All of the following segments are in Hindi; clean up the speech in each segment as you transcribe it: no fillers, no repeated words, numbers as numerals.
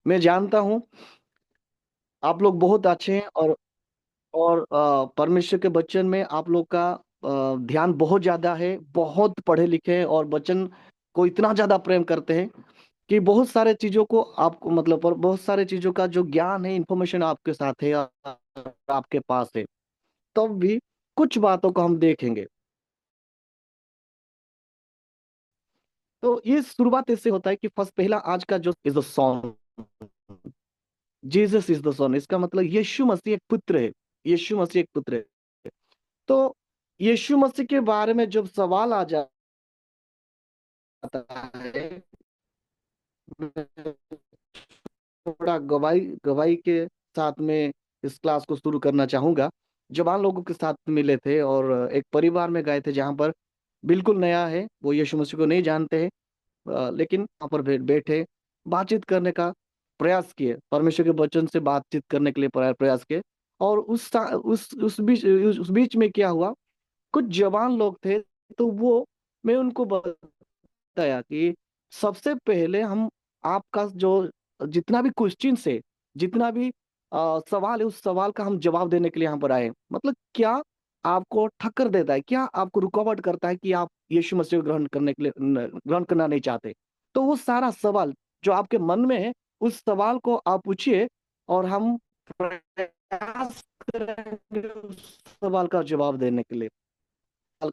मैं जानता हूँ आप लोग बहुत अच्छे हैं, और परमेश्वर के वचन में आप लोग का ध्यान बहुत ज्यादा है, बहुत पढ़े लिखे हैं और वचन को इतना ज्यादा प्रेम करते हैं कि बहुत सारे चीजों को आपको मतलब पर बहुत सारे चीजों का जो ज्ञान है, इंफॉर्मेशन आपके साथ है, आपके पास है। तब भी कुछ बातों को हम देखेंगे। तो ये शुरुआत इससे होता है कि फर्स्ट पहला आज का जो is the song, Jesus is the son, इसका मतलब यीशु मसीह एक पुत्र है। यीशु मसीह एक पुत्र है। तो यीशु मसीह के बारे में जब सवाल आ जाता है, मैं थोड़ा गवाही गवाही के साथ में इस क्लास को शुरू करना चाहूंगा। जवान लोगों के साथ मिले थे और एक परिवार में गए थे जहां पर बिल्कुल नया है, वो यीशु मसीह को नहीं जानते हैं। लेकिन वहां पर बैठे बातचीत करने का प्रयास किए, परमेश्वर के वचन से बातचीत करने के लिए प्रयास किए। और उस बीच में क्या हुआ, कुछ जवान लोग थे। तो वो मैं उनको बताया कि सबसे पहले हम आपका जो जितना भी क्वेश्चन है, जितना भी सवाल है, उस सवाल का हम जवाब देने के लिए यहाँ पर आए हैं। मतलब क्या आपको ठक्कर देता है, क्या आपको रुकावट करता है कि आप यीशु मसीह को ग्रहण करने के लिए ग्रहण करना नहीं चाहते? तो वो सारा सवाल जो आपके मन में है, उस सवाल को आप पूछिए और हम प्रयास करेंगे उस सवाल का जवाब देने के लिए।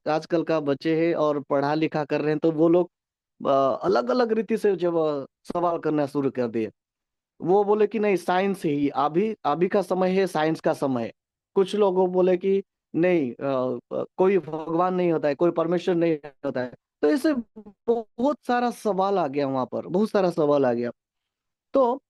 आजकल का बच्चे हैं और पढ़ा लिखा कर रहे हैं, तो वो लोग अलग अलग रीति से जब सवाल करना शुरू कर दिए। वो बोले कि नहीं, साइंस ही अभी अभी का समय है, साइंस का समय है। कुछ लोगों बोले कि नहीं, कोई भगवान नहीं होता है, कोई परमेश्वर नहीं होता है। तो ऐसे बहुत सारा सवाल आ गया, वहां पर बहुत सारा सवाल आ गया। तो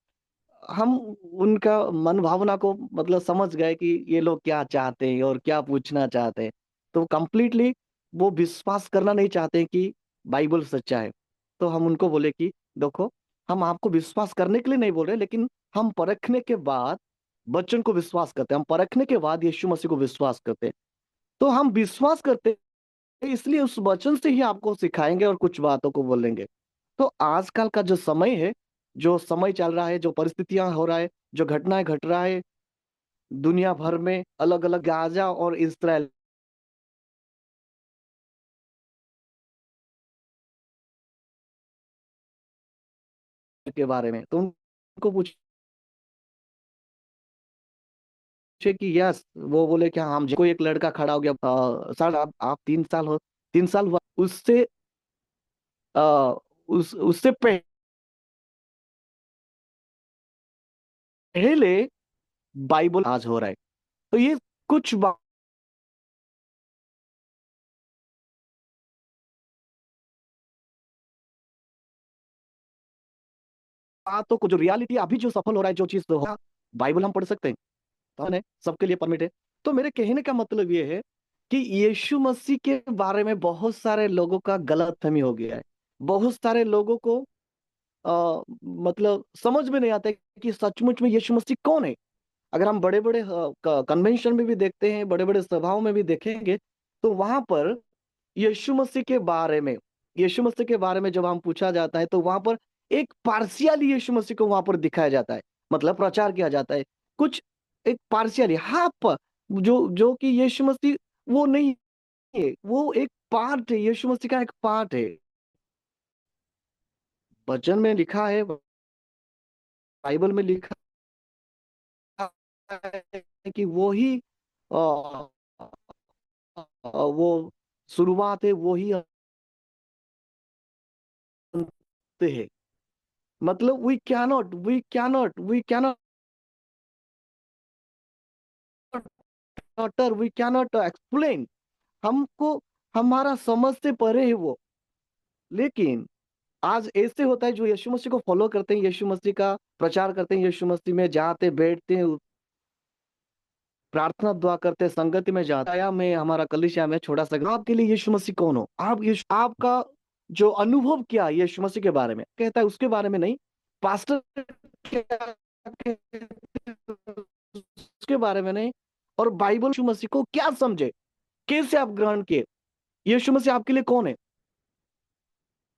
हम उनका मन भावना को मतलब समझ गए कि ये लोग क्या चाहते हैं और क्या पूछना चाहते हैं। तो कंप्लीटली वो विश्वास करना नहीं चाहते कि बाइबल सच्चा है। तो हम उनको बोले कि देखो, हम आपको विश्वास करने के लिए नहीं बोल रहे, लेकिन हम परखने के बाद वचन को विश्वास करते हैं, हम परखने के बाद यीशु मसीह को विश्वास करते हैं। तो हम विश्वास करते हैं, इसलिए उस वचन से ही आपको सिखाएंगे और कुछ बातों को बोलेंगे। तो आजकल का जो समय है, जो समय चल रहा है, जो परिस्थितियां हो रहा है, जो घटनाएं घट रहा है दुनिया भर में, अलग अलग गाजा और इसराइल के बारे में, तो उनको पूछे कि यस, वो बोले कि हाँ, हम कोई एक लड़का खड़ा हो गया, सर आप 3 साल हो, 3 साल हुआ उससे, आ, उससे पहले बाइबल आज हो रहा है। तो ये कुछ बातों को, जो रियलिटी अभी जो सफल हो रहा है, जो चीज हो रहा है, बाइबल हम पढ़ सकते हैं, तो है सबके लिए परमिट है। तो मेरे कहने का मतलब ये है कि यीशु मसीह के बारे में बहुत सारे लोगों का गलतफहमी हो गया है। बहुत सारे लोगों को मतलब समझ में नहीं आता है कि सचमुच में यीशु मसीह कौन है। अगर हम बड़े बड़े कन्वेंशन में भी देखते हैं, बड़े बड़े सभाओं में भी देखेंगे, तो वहां पर यीशु मसीह के बारे में, यीशु मसीह के बारे में जब हम पूछा जाता है, तो वहां पर एक पार्शियली यीशु मसीह को वहां पर दिखाया जाता है, मतलब प्रचार किया जाता है। कुछ एक पार्शियली हाफ, जो कि यीशु मसीह वो नहीं है, वो एक पार्ट है, यीशु मसीह का एक पार्ट है। वचन में लिखा है, बाइबल में लिखा है कि वो ही वो शुरुआत है, वो ही अंत है। मतलब we cannot we cannot explain. हमको हमारा समझ से परे है वो। लेकिन आज ऐसे होता है, जो यीशु मसीह को फॉलो करते हैं, यीशु मसीह का प्रचार करते हैं, यीशु मसीह में जाते बैठते हैं, प्रार्थना दुआ करते हैं, संगति में जाते हैं, या मैं हमारा कलीसिया में छोटा सा आपके लिए यीशु मसीह कौन हो, आप यीशु आपका जो अनुभव क्या है यीशु मसीह के बारे में, कहता है उसके बारे में नहीं। पास्टर क्या कहते हैं, उसके बारे में नहीं। और बाइबल यीशु मसीह को क्या समझे, कैसे आप ग्रहण किए, यीशु मसीह आपके लिए कौन है।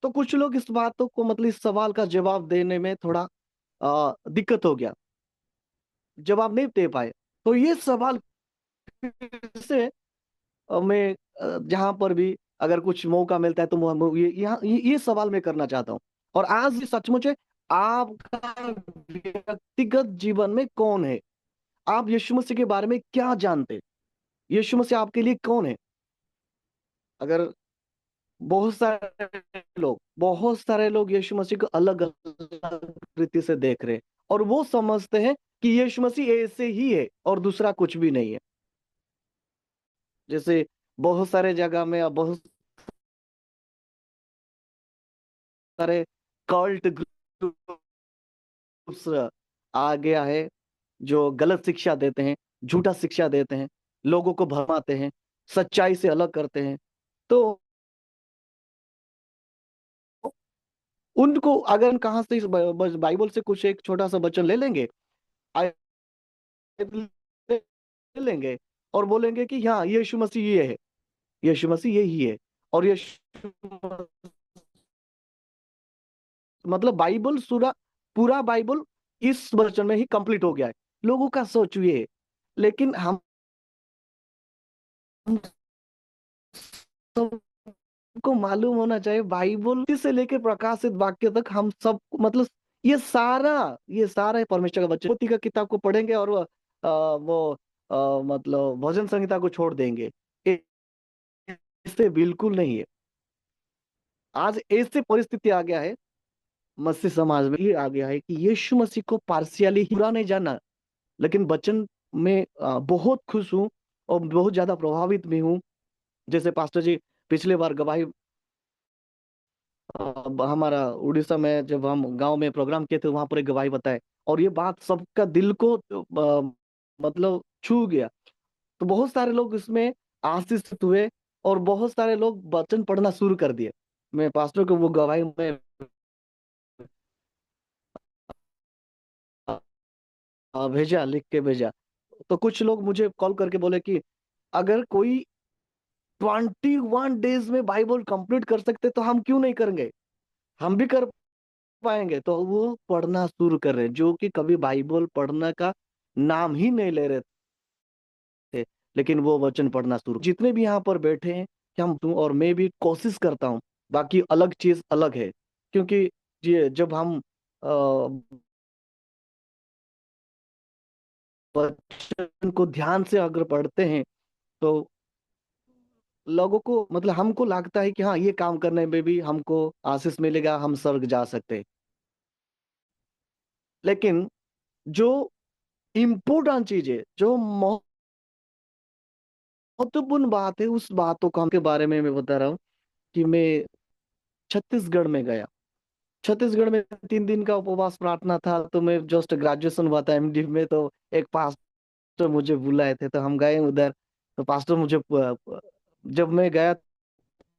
तो कुछ लोग इस बातों को मतलब इस सवाल का जवाब देने में थोड़ा दिक्कत हो गया, जब आप नहीं दे पाए। तो ये सवाल फिर से मैं जहां पर भी अगर कुछ मौका मिलता है तो ये सवाल मैं करना चाहता हूँ। और आज भी सचमुच है, आपका व्यक्तिगत जीवन में कौन है? आप यीशु मसीह के बारे में क्या जानते हैं? यीशु मसीह आपके लिए कौन है? अगर बहुत सारे लोग यीशु मसीह को अलग अलग रीति से देख रहे हैं, और वो समझते हैं कि यीशु मसीह ऐसे ही है और दूसरा कुछ भी नहीं है। जैसे बहुत सारे जगह में अब बहुत सारे कल्ट ग्रुप्स आ गया है, जो गलत शिक्षा देते हैं, झूठा शिक्षा देते हैं, लोगों को भरमाते हैं, सच्चाई से अलग करते हैं। तो उनको अगर हम कहाँ से इस बाइबल से कुछ एक छोटा सा वचन ले लेंगे, ले लेंगे और बोलेंगे कि हाँ यीशु मसीह ये है, यीशु मसीह यही है, और यीशु मतलब बाइबल पूरा पूरा बाइबल इस वचन में ही कंप्लीट हो गया है। लोगों का सोच ये है। लेकिन हम सबको मालूम होना चाहिए, बाइबल से लेकर प्रकाशित वाक्य तक हम सब मतलब ये सारा परमेश्वर का वचन। पोथी का किताब को पढ़ेंगे और वो मतलब भजन संहिता को छोड़ देंगे, इससे बिल्कुल नहीं है। आज ऐसे परिस्थिति आ गया है, मसीह समाज में ये आ गया है कि यीशु मसीह को पार्शियली पूरा नहीं जाना। लेकिन वचन में बहुत खुश हूँ और बहुत ज्यादा प्रभावित भी हूँ। जैसे पास्टर जी पिछले बार गवाही हमारा उड़ीसा में जब हम गांव में प्रोग्राम किए थे, वहां पर एक गवाही बताए, और ये बात सबका दिल को मतलब छू गया। तो बहुत सारे लोग इसमें आशीषित हुए और बहुत सारे लोग वचन पढ़ना शुरू कर दिए। मैं पास्टर को वो गवाही में भेजा, लिख के भेजा। तो कुछ लोग मुझे कॉल करके बोले कि अगर कोई 21 डेज में बाइबल कंप्लीट कर सकते तो हम क्यों नहीं करेंगे, हम भी कर पाएंगे। तो वो पढ़ना शुरू कर रहे हैं, जो कि कभी बाइबल पढ़ने का नाम ही नहीं ले रहे थे, लेकिन वो वचन पढ़ना शुरू। जितने भी यहाँ पर बैठे हैं, कि हम तुम और मैं भी कोशिश करता हूँ। बाकी अलग चीज अलग है, क्योंकि ये जब हम वचन को ध्यान से अगर पढ़ते हैं तो लोगों को मतलब हमको लगता है कि हाँ ये काम करने में भी हमको आशीष मिलेगा, हम स्वर्ग जा सकते हैं। लेकिन जो इम्पोर्टेंट चीज है, जो महत्वपूर्ण बात है, उस बातों का के बारे में मैं बता रहा हूँ कि मैं छत्तीसगढ़ में गया। छत्तीसगढ़ में 3 दिन का उपवास प्रार्थना था। तो मैं जस्ट ग्रेजुएशन हुआ था एमडी में, तो एक पास्टर मुझे बुलाए थे, तो हम गए उधर। तो पास्टर मुझे जब मैं गया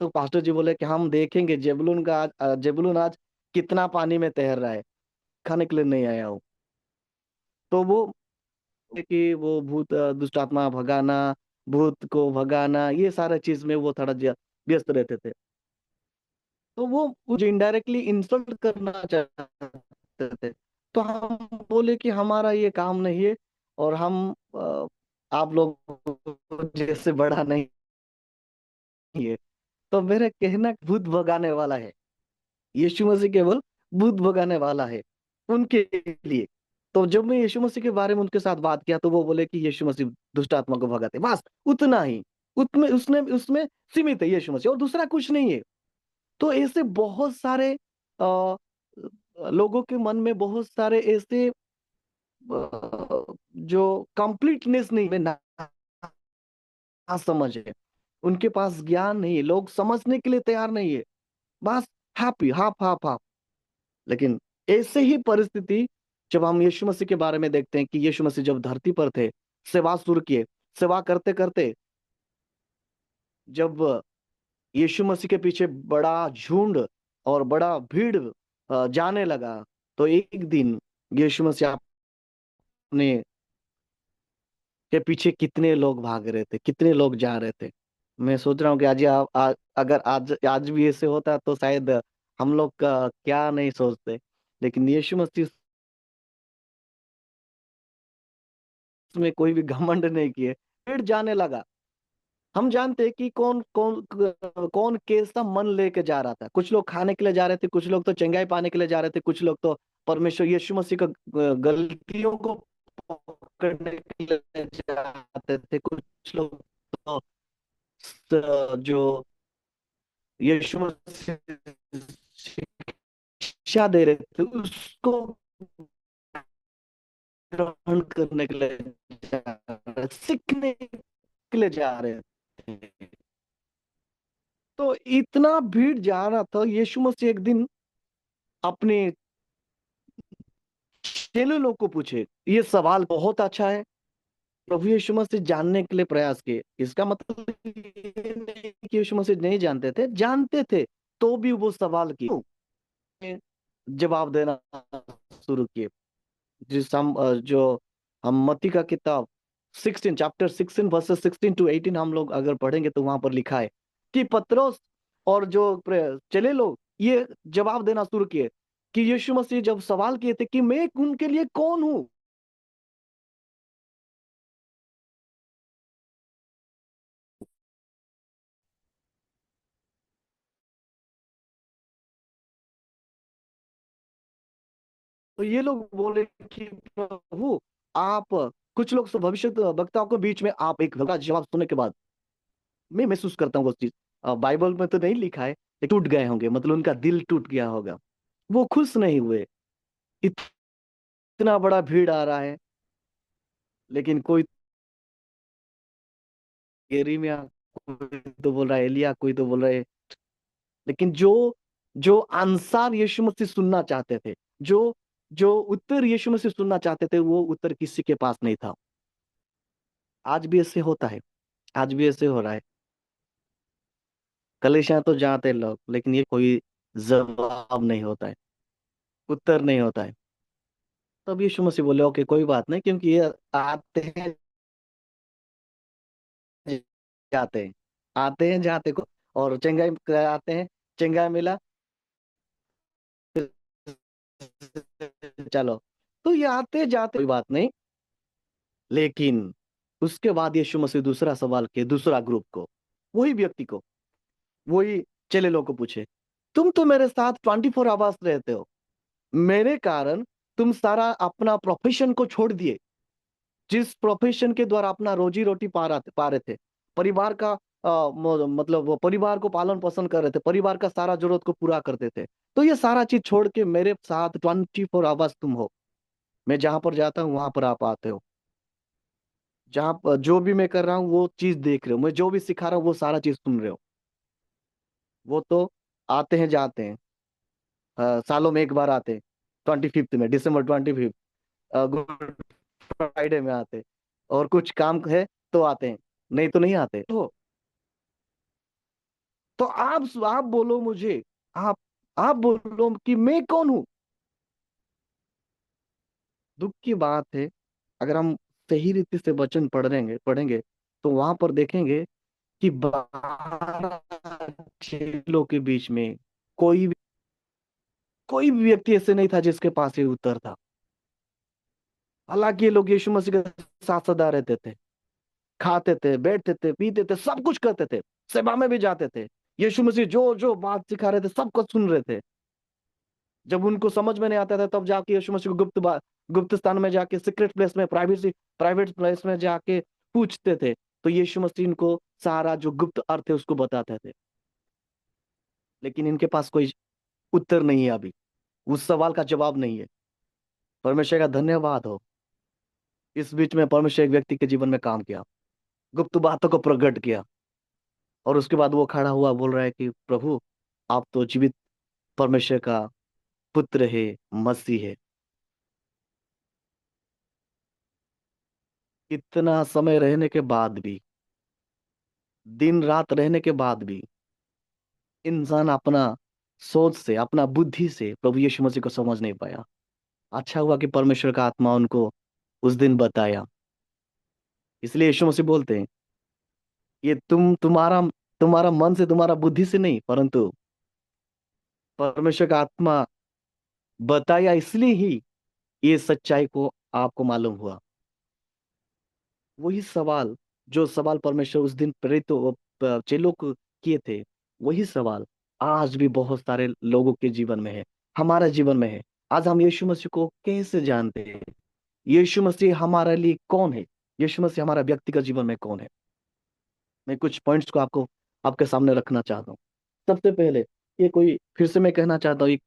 तो पास्टर जी बोले कि हम देखेंगे जेबुलून आज कितना पानी में तैर रहा है, खाने के लिए नहीं आया हूँ। तो वो कि वो भूत दुष्ट आत्मा भगाना, भूत को भगाना, ये सारा चीज में वो थोड़ा व्यस्त रहते थे। तो वो मुझे इनडायरेक्टली इंसल्ट करना चाहते थे। तो हम बोले कि हमारा ये काम नहीं है, और हम आप लोग जैसे बड़ा नहीं है। तो मेरा कहना भूत भगाने वाला है, यीशु मसीह केवल भूत भगाने वाला है उनके लिए। तो जब मैं यीशु मसीह के बारे में उनके साथ बात किया तो वो बोले कि यीशु मसीह दुष्ट आत्मा को भगाते, बस उतना ही। उसमें उसने उसमें सीमित है यीशु मसीह, और दूसरा कुछ नहीं है। तो ऐसे बहुत सारे लोगों के मन में बहुत सारे ऐसे जो कंप्लीटनेस नहीं है, ना समझ है, उनके पास ज्ञान नहीं है, लोग समझने के लिए तैयार नहीं है, बस हैप्पी हाफ हाफ हाफ। लेकिन ऐसे ही परिस्थिति जब हम यीशु मसीह के बारे में देखते हैं कि यीशु मसीह जब धरती पर थे, सेवा शुरू किए, सेवा करते करते जब यीशु मसीह के पीछे बड़ा झुंड और बड़ा भीड़ जाने लगा, तो एक दिन यीशु मसीह अपने के पीछे कितने लोग भाग रहे थे, कितने लोग जा रहे थे। मैं सोच रहा हूँ कि अगर आज आज भी ऐसे होता तो शायद हम लोग का क्या नहीं सोचते। लेकिन यीशु मसीह में कोई भी घमंड नहीं किए, भीड़ जाने लगा। हम जानते हैं कि कौन कौन कौन कैसा मन लेके जा रहा था। कुछ लोग खाने के लिए जा रहे थे, कुछ लोग तो चंगाई पाने के लिए जा रहे थे, कुछ लोग तो परमेश्वर यीशु मसीह का गलतियों को पकड़ने के लिए जाते थे, कुछ लोग तो जो यीशु मसीह शिक्षा दे रहे थे उसको ग्रहण करने के लिए जा रहे, सीखने के लिए जा रहे थे। तो इतना भीड़ जा रहा था, यीशु मसीह एक दिन अपने चेले लोग को पूछे, ये सवाल बहुत अच्छा है। प्रभु यीशु मसीह जानने के लिए प्रयास किए। इसका मतलब ये नहीं कि यीशु मसीह नहीं जानते थे, जानते थे, तो भी वो सवाल किए, जवाब देना शुरू किए। जो हम मत्ती का किताब 16 चैप्टर 16 वर्सेस 16 to 18 हम लोग अगर पढ़ेंगे तो वहां पर लिखा है कि पतरस और जो चेले लोग ये जवाब देना शुरू किए कि यीशु मसीह जब सवाल किए थे कि मैं उनके लिए कौन हूं। तो ये लोग बोले कि प्रभु आप, कुछ लोग तो भविष्य वक्ताओं के बीच में आप एक का जवाब सुनने के बाद मैं महसूस करता हूँ वो चीज, बाइबल में तो नहीं लिखा है, ये टूट गए होंगे, मतलब उनका दिल टूट गया होगा, वो खुश नहीं हुए। इतना बड़ा भीड़ आ रहा है, लेकिन कोई यिर्मयाह, कोई तो बोल रहा है एलिया, कोई तो बोल रहा है। लेकिन जो जो आंसर यीशु मसीह सुनना चाहते थे, जो जो उत्तर यीशु मसीह सुनना चाहते थे, वो उत्तर किसी के पास नहीं था। आज भी ऐसे होता है, आज भी ऐसे हो रहा है। कलीसिया तो जाते हैं लोग, लेकिन ये कोई जवाब नहीं होता है, उत्तर नहीं होता है। तब यीशु मसीह बोले ओके कोई बात नहीं, क्योंकि ये आते हैं जाते हैं, आते हैं जाते को, और चंगाई आते हैं, चंगाई मिला, चलो। तो ये आते जाते कोई बात नहीं। लेकिन उसके बाद यीशु मसीह दूसरा सवाल के दूसरा ग्रुप को, वही व्यक्ति को, वही चेले लोग को पूछे, तुम तो मेरे साथ 24 आवर्स रहते हो, मेरे कारण तुम सारा अपना प्रोफेशन को छोड़ दिए, जिस प्रोफेशन के द्वारा अपना रोजी रोटी पा रहे थे, परिवार का मतलब वो परिवार को पालन पोषण कर रहे थे, परिवार का सारा जरूरत को पूरा करते थे। तो ये सारा चीज छोड़ के मेरे साथ 24 आवर्स तुम हो, मैं जहां पर जाता हूँ वहां पर आप आते हो, जहां पर जो भी मैं कर रहा हूँ वो चीज देख रहे हो, मैं जो भी सिखा रहा हूँ वो सारा चीज सुन रहे हो। वो तो आते हैं जाते हैं, सालों में एक बार आते हैं, 25th में, December 25th, गुड फ्राइडे में आते, और कुछ काम है तो आते हैं, नहीं तो नहीं आते। तो आप बोलो मुझे, आप आप बोलो कि मैं कौन हूं। दुख की बात है, अगर हम सही रीति से वचन पढ़ेंगे पढ़ेंगे तो वहां पर देखेंगे कि 12 चेलों के बीच में कोई भी व्यक्ति ऐसे नहीं था जिसके पास ये उत्तर था। हालांकि ये लोग यीशु मसीह के साथ सदा रहते थे, खाते थे, बैठते थे, पीते थे, सब कुछ करते थे, सेवा में भी जाते थे। यीशु मसीह जो जो बात सिखा रहे थे सब कुछ सुन रहे थे। जब उनको समझ में नहीं आता था तब जाके यीशु मसीह को गुप्त स्थान में जाके, सीक्रेट प्लेस में, प्राइवेट प्लेस में जाके पूछते थे। तो यीशु मसीह इनको सारा जो गुप्त अर्थ है उसको बताते थे। लेकिन इनके पास कोई उत्तर नहीं है अभी, उस सवाल का जवाब नहीं है। परमेश्वर का धन्यवाद हो, इस बीच में परमेश्वर एक व्यक्ति के जीवन में काम किया, गुप्त बातों को प्रकट किया, और उसके बाद वो खड़ा हुआ बोल रहा है कि प्रभु आप तो जीवित परमेश्वर का पुत्र है, मसीह है। इतना समय रहने के बाद भी, दिन रात रहने के बाद भी, इंसान अपना सोच से, अपना बुद्धि से प्रभु यीशु मसीह को समझ नहीं पाया। अच्छा हुआ कि परमेश्वर का आत्मा उनको उस दिन बताया। इसलिए यीशु मसीह बोलते हैं, ये तुम्हारा तुम्हारा मन से, तुम्हारा बुद्धि से नहीं, परंतु परमेश्वर का आत्मा बताया, इसलिए ही ये सच्चाई को आपको मालूम हुआ। वही सवाल, जो सवाल परमेश्वर उस दिन प्रेरितों चेलों को किए थे, वही सवाल आज भी बहुत सारे लोगों के जीवन में है, हमारे जीवन में है। आज हम यीशु मसीह को कैसे जानते हैं? यीशु मसीह हमारे लिए कौन है? यीशु मसीह हमारा व्यक्तिगत जीवन में कौन है? मैं कुछ पॉइंट्स को आपको आपके सामने रखना चाहता हूँ। सबसे पहले, ये कोई, फिर से मैं कहना चाहता हूँ, ये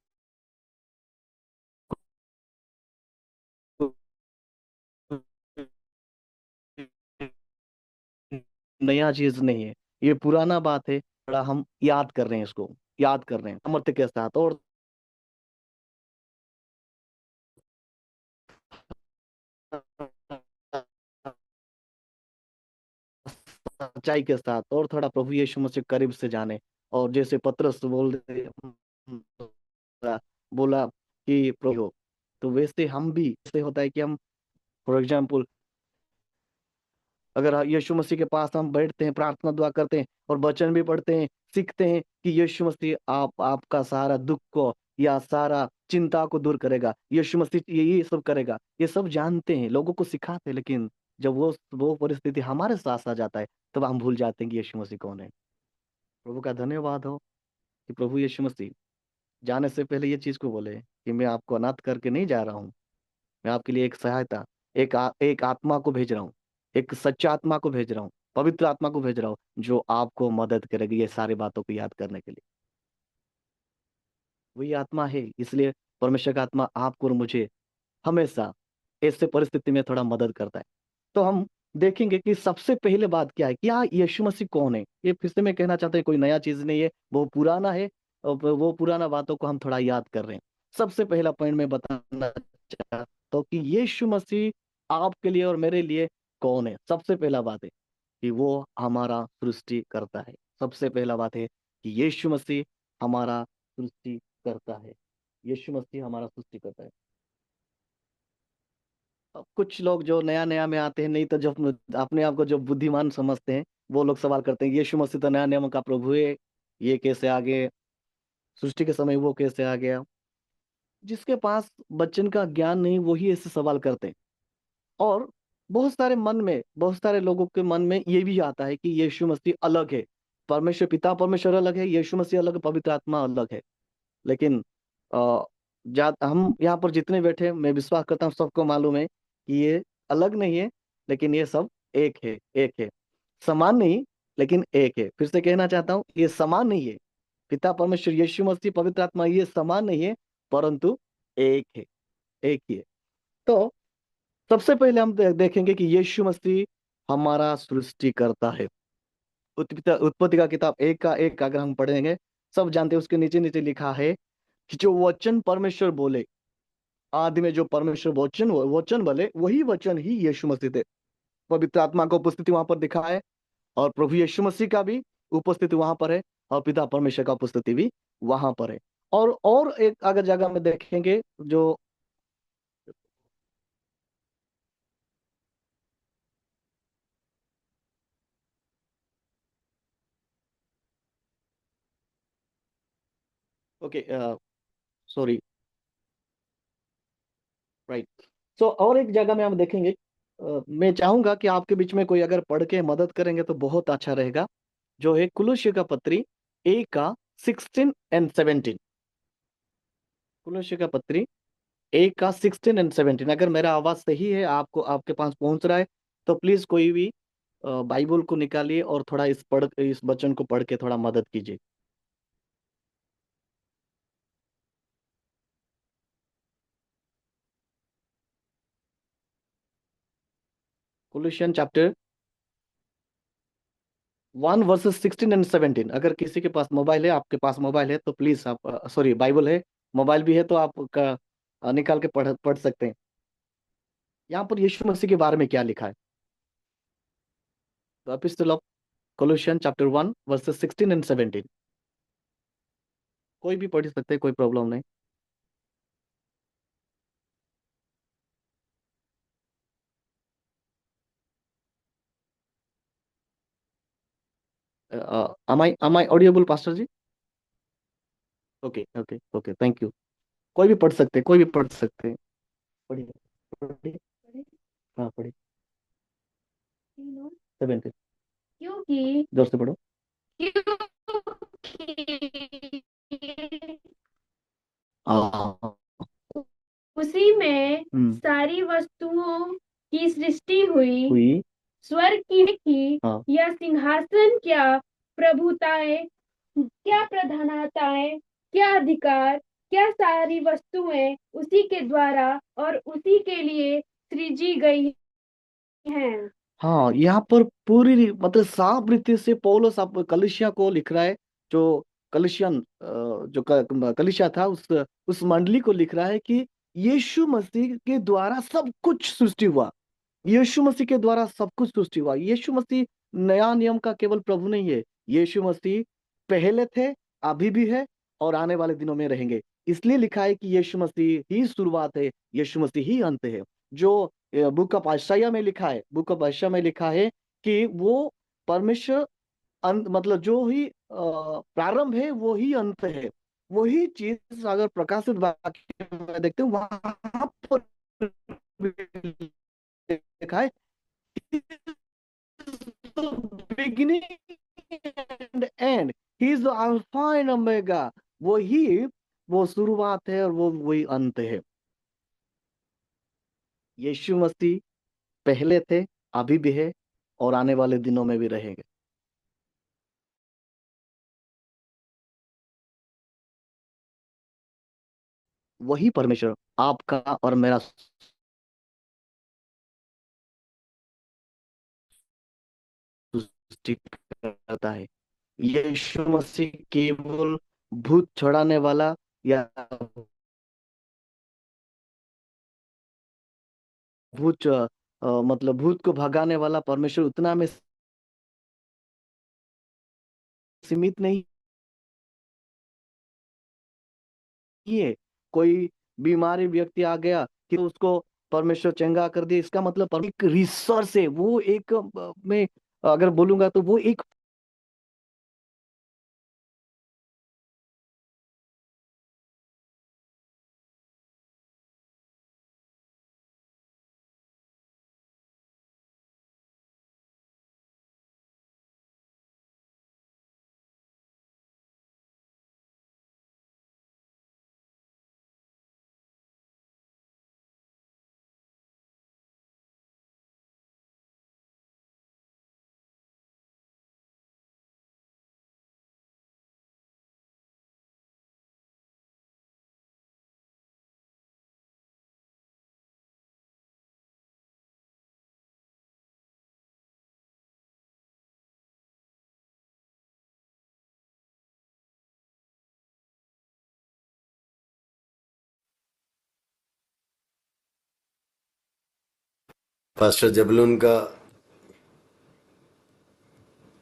नया चीज नहीं है, ये पुराना बात है। थोड़ा हम याद कर रहे हैं, इसको याद कर रहे हैं सामर्थ्य के साथ और सच्चाई के साथ, और थोड़ा प्रभु यीशु मसीह करीब से जाने। और जैसे पतरस बोला कि प्रभु हो, तो वैसे हम भी, ऐसे होता है कि हम, फॉर एग्जाम्पल, अगर यीशु मसीह के पास हम बैठते हैं, प्रार्थना दुआ करते हैं और वचन भी पढ़ते हैं, सीखते हैं कि यीशु मसीह आपका सारा दुख को या सारा चिंता को दूर करेगा, यीशु मसीह ये सब करेगा, ये सब जानते हैं, लोगों को सिखाते हैं। लेकिन जब वो परिस्थिति हमारे साथ आ जाता है, तब हम भूल जाते हैं कि यीशु मसीह कौन है। प्रभु का धन्यवाद हो कि प्रभु यीशु मसीह जाने से पहले ये चीज को बोले कि मैं आपको अनाथ करके नहीं जा रहा हूँ, मैं आपके लिए एक सहायता, एक आत्मा को भेज रहा हूँ, एक सच्चा आत्मा को भेज रहा हूँ, पवित्र आत्मा को भेज रहा हूँ, जो आपको मदद करेगी ये सारी बातों को याद करने के लिए। वही आत्मा है, इसलिए परमेश्वर का आत्मा आपको और मुझे हमेशा ऐसे परिस्थिति में थोड़ा मदद करता है। तो हम देखेंगे कि सबसे पहले बात क्या है, क्या यीशु मसीह कौन है। ये फिर से मैं कहना चाहता हूँ, कोई नया चीज नहीं है, वो पुराना है। और वो पुराना बातों को हम थोड़ा याद कर रहे हैं। सबसे पहला पॉइंट मैं बताना चाहता हूँ कि यीशु मसीह आपके लिए और मेरे लिए कौन है। सबसे पहला बात है कि वो हमारा सृष्टि करता है। सबसे पहला बात है कि यीशु मसीह हमारा सृष्टि करता है। यीशु मसीह हमारा सृष्टि करता है। अब कुछ लोग जो नया नया में आते हैं, नहीं तो जो अपने आप को जो बुद्धिमान समझते हैं, वो लोग सवाल करते हैं, यीशु मसीह तो नया नियम का प्रभु है, ये कैसे आ गए? सृष्टि के समय वो कैसे आ गया? जिसके पास वचन का ज्ञान नहीं, वही ऐसे सवाल करते हैं। और बहुत सारे लोगों के मन में ये भी आता है कि यीशु मसीह अलग है, परमेश्वर पिता परमेश्वर अलग है, यीशु मसीह अलग है, पवित्र आत्मा अलग है। लेकिन अ, हम यहाँ पर जितने बैठे हैं, मैं विश्वास करता हूँ सबको मालूम है कि ये अलग नहीं है, लेकिन ये सब एक है, एक है। समान नहीं, लेकिन एक है। फिर से कहना चाहता हूँ, ये समान नहीं है। पिता परमेश्वर, यीशु मसीह, पवित्र आत्मा, ये समान नहीं है, परंतु एक है, एक ही है। तो सबसे पहले हम देखेंगे कि यीशु मसीह हमारा सृष्टि करता है। उत्पत्ति का किताब 1 का 1 का अगर हम पढ़ेंगे, सब जानते हैं, उसके नीचे नीचे लिखा है कि जो वचन परमेश्वर बोले, आदि में जो परमेश्वर वचन वचन बोले, वही वचन ही यीशु मसीह थे। पवित्र आत्मा का उपस्थिति वहां पर दिखा है, और प्रभु यीशु मसीह का भी उपस्थिति वहां पर है, और पिता परमेश्वर का उपस्थिति भी वहां पर है। और एक अगर जगह में देखेंगे, जो, ओके, सॉरी, राइट। सो और एक जगह में हम देखेंगे, मैं चाहूंगा कि आपके बीच में कोई अगर पढ़ के मदद करेंगे तो बहुत अच्छा रहेगा। जो है कुलुष्य का पत्री 1 का 16 और 17। कुलुष्य का पत्री 1 का 16 और 17। अगर मेरा आवाज सही है, आपको आपके पास पहुंच रहा है, तो प्लीज कोई भी बाइबल को निकालिए और थोड़ा इस वचन को पढ़ के थोड़ा मदद कीजिए। Colossians chapter 1 verses 16 and 17। अगर किसी के पास मोबाइल है, आपके पास मोबाइल है, तो प्लीज आप, सॉरी, बाइबल है, मोबाइल भी है, तो आप निकाल के पढ़ पढ़ सकते हैं। यहाँ पर यीशु मसीह के बारे में क्या लिखा है। तो epistle of Colossians chapter 1 verses 16 and 17। कोई भी पढ़ सकते हैं, कोई प्रॉब्लम नहीं। am I audible, pastor ji? Okay, okay, okay, thank you. कोई भी पढ़ सकते हैं, कोई भी पढ़ सकते हैं। पढ़िए, पढ़िए। हाँ, पढ़िए। जोर से पढ़ो। क्योंकि हाँ। उसी में हम्म। सारी वस्तुओं की सृष्टि हुई। हुई। स्वर्ग की हाँ। या सिंहासन, क्या प्रभुताएं, क्या प्रधानताएं, क्या अधिकार, क्या सारी वस्तुएं उसी के द्वारा और उसी के लिए सृजी गई हैं। हाँ, यहाँ पर मतलब साफ रीति से पौलुस आप कलीसिया को लिख रहा है। जो कलीसियन जो कलीसिया था, उस मंडली को लिख रहा है कि यीशु मसीह के द्वारा सब कुछ सृष्टि हुआ। यीशु मसीह के द्वारा सब कुछ सृष्टि हुआ। यीशु मसीह नया नियम का केवल प्रभु नहीं है। यीशु मसीह पहले थे, अभी भी है, और आने वाले दिनों में रहेंगे। इसलिए लिखा है कि यीशु मसीह ही शुरुआत है, यीशु मसीह ही अंत है। जो बुक ऑफ आयशाया में लिखा है, बुक ऑफ आयशा में लिखा है कि वो परमेश्वर अंत, मतलब जो ही प्रारंभ है वो ही अंत है। वही चीज अगर प्रकाशित वाक्य में देखते हैं, वहां पर लिखा है beginning and and, he is the alpha and omega. वही वो शुरुआत है और वो वही अंत है। यीशु मसीह पहले थे, अभी भी है, और आने वाले दिनों में भी रहेंगे। वही परमेश्वर आपका और मेरा सृष्टि करता है। यीशु मसीह केवल भूत छुड़ाने वाला या मतलब भूत को भगाने वाला परमेश्वर उतना में सीमित नहीं है। कोई बीमारी व्यक्ति आ गया कि उसको परमेश्वर चंगा कर दिया, इसका मतलब एक रिसोर्स है। वो एक मैं अगर बोलूंगा तो वो एक पास्टर जबलून का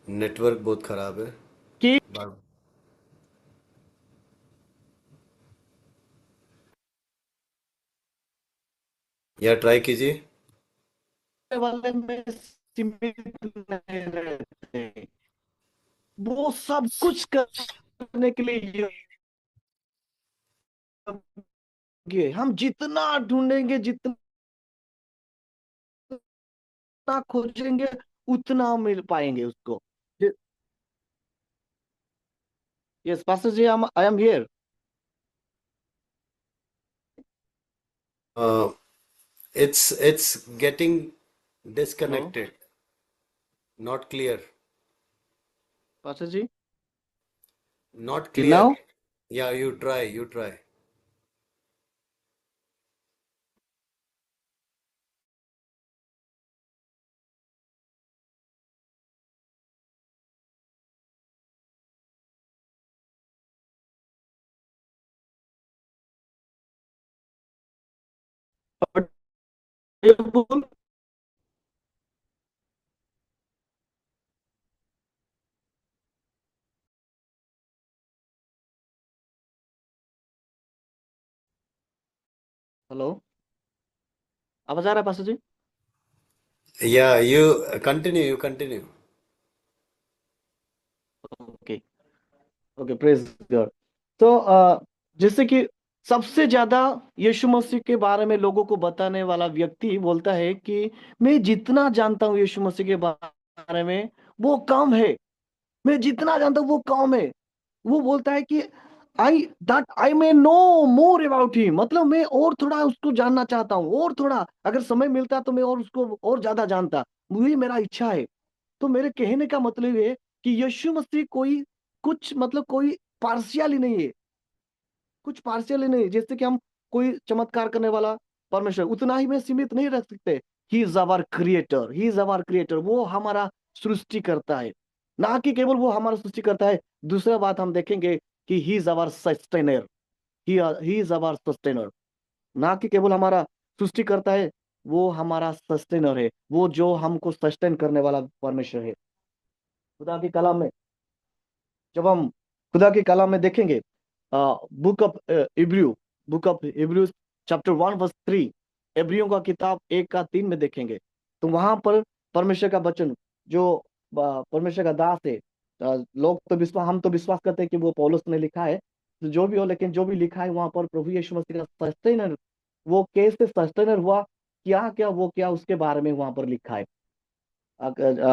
नेटवर्क बहुत खराब है। के बार या ट्राई कीजिए। वाले में सीमित नहीं रहते। वो सब कुछ करने के लिए योग्य है। हम जितना ढूंढेंगे, जितना खोजेंगे, उतना मिल पाएंगे उसको। Yes pastor ji, I am here. It's getting hello disconnected, not clear, pastor ji, not कि clear. Now Yeah, you try. Hello, आवाज आ रहा है pastor ji? Yeah, you continue. Okay. Okay, praise God. तो जैसे कि सबसे ज्यादा यीशु मसीह के बारे में लोगों को बताने वाला व्यक्ति बोलता है कि मैं जितना जानता हूँ यीशु मसीह के बारे में वो कम है। मैं जितना जानता हूँ वो कम है। वो बोलता है कि आई मे नो मोर अबाउट हिम, मतलब मैं और थोड़ा उसको जानना चाहता हूँ, और थोड़ा अगर समय मिलता तो मैं और उसको और ज्यादा जानता, वही मेरा इच्छा है। तो मेरे कहने का मतलब ये है कि यीशु मसीह कोई कुछ मतलब कोई पार्शियल ही नहीं है, कुछ पार्शियल ही नहीं, जैसे कि हम कोई चमत्कार करने वाला परमेश्वर उतना ही में सीमित नहीं रख सकते। He is our creator, he is our creator, वो हमारा सृष्टि करता है, ना कि केवल वो हमारा सृष्टि करता है। दूसरा बात हम देखेंगे कि he is our sustainer, he is our sustainer, ना कि केवल हमारा सृष्टि करता है, वो हमारा सस्टेनर है, वो जो हमको सस्टेन करने वाला परमेश्वर है। खुदा की कलाम में जब हम खुदा की कलाम में देखेंगे, बुक ऑफ इब्रियो, बुक ऑफ इब्रियो चैप्टर 1 वर्स 3, इब्रियों का किताब 1 का 3 में देखेंगे, तो वहां पर परमेश्वर का वचन जो परमेश्वर का दास है, लोग तो विश्वास, हम तो विश्वास करते हैं कि वो पौलुस ने लिखा है, तो जो भी हो, लेकिन जो भी लिखा है वहां पर प्रभु यीशु मसीह का सस्टेनर, वो कैसे सस्टेनर हुआ, क्या क्या वो क्या उसके बारे में वहां पर लिखा है।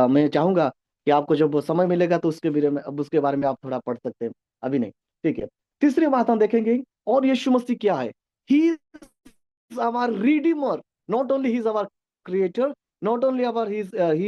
मैं चाहूंगा कि आपको जब समय मिलेगा तो उसके बारे में, अब उसके बारे में आप थोड़ा पढ़ सकते हैं, अभी नहीं। ठीक है। तीसरी बात हम देखेंगे, और यीशु मसीह क्या है, he is our redeemer, not only he is our creator, not only our he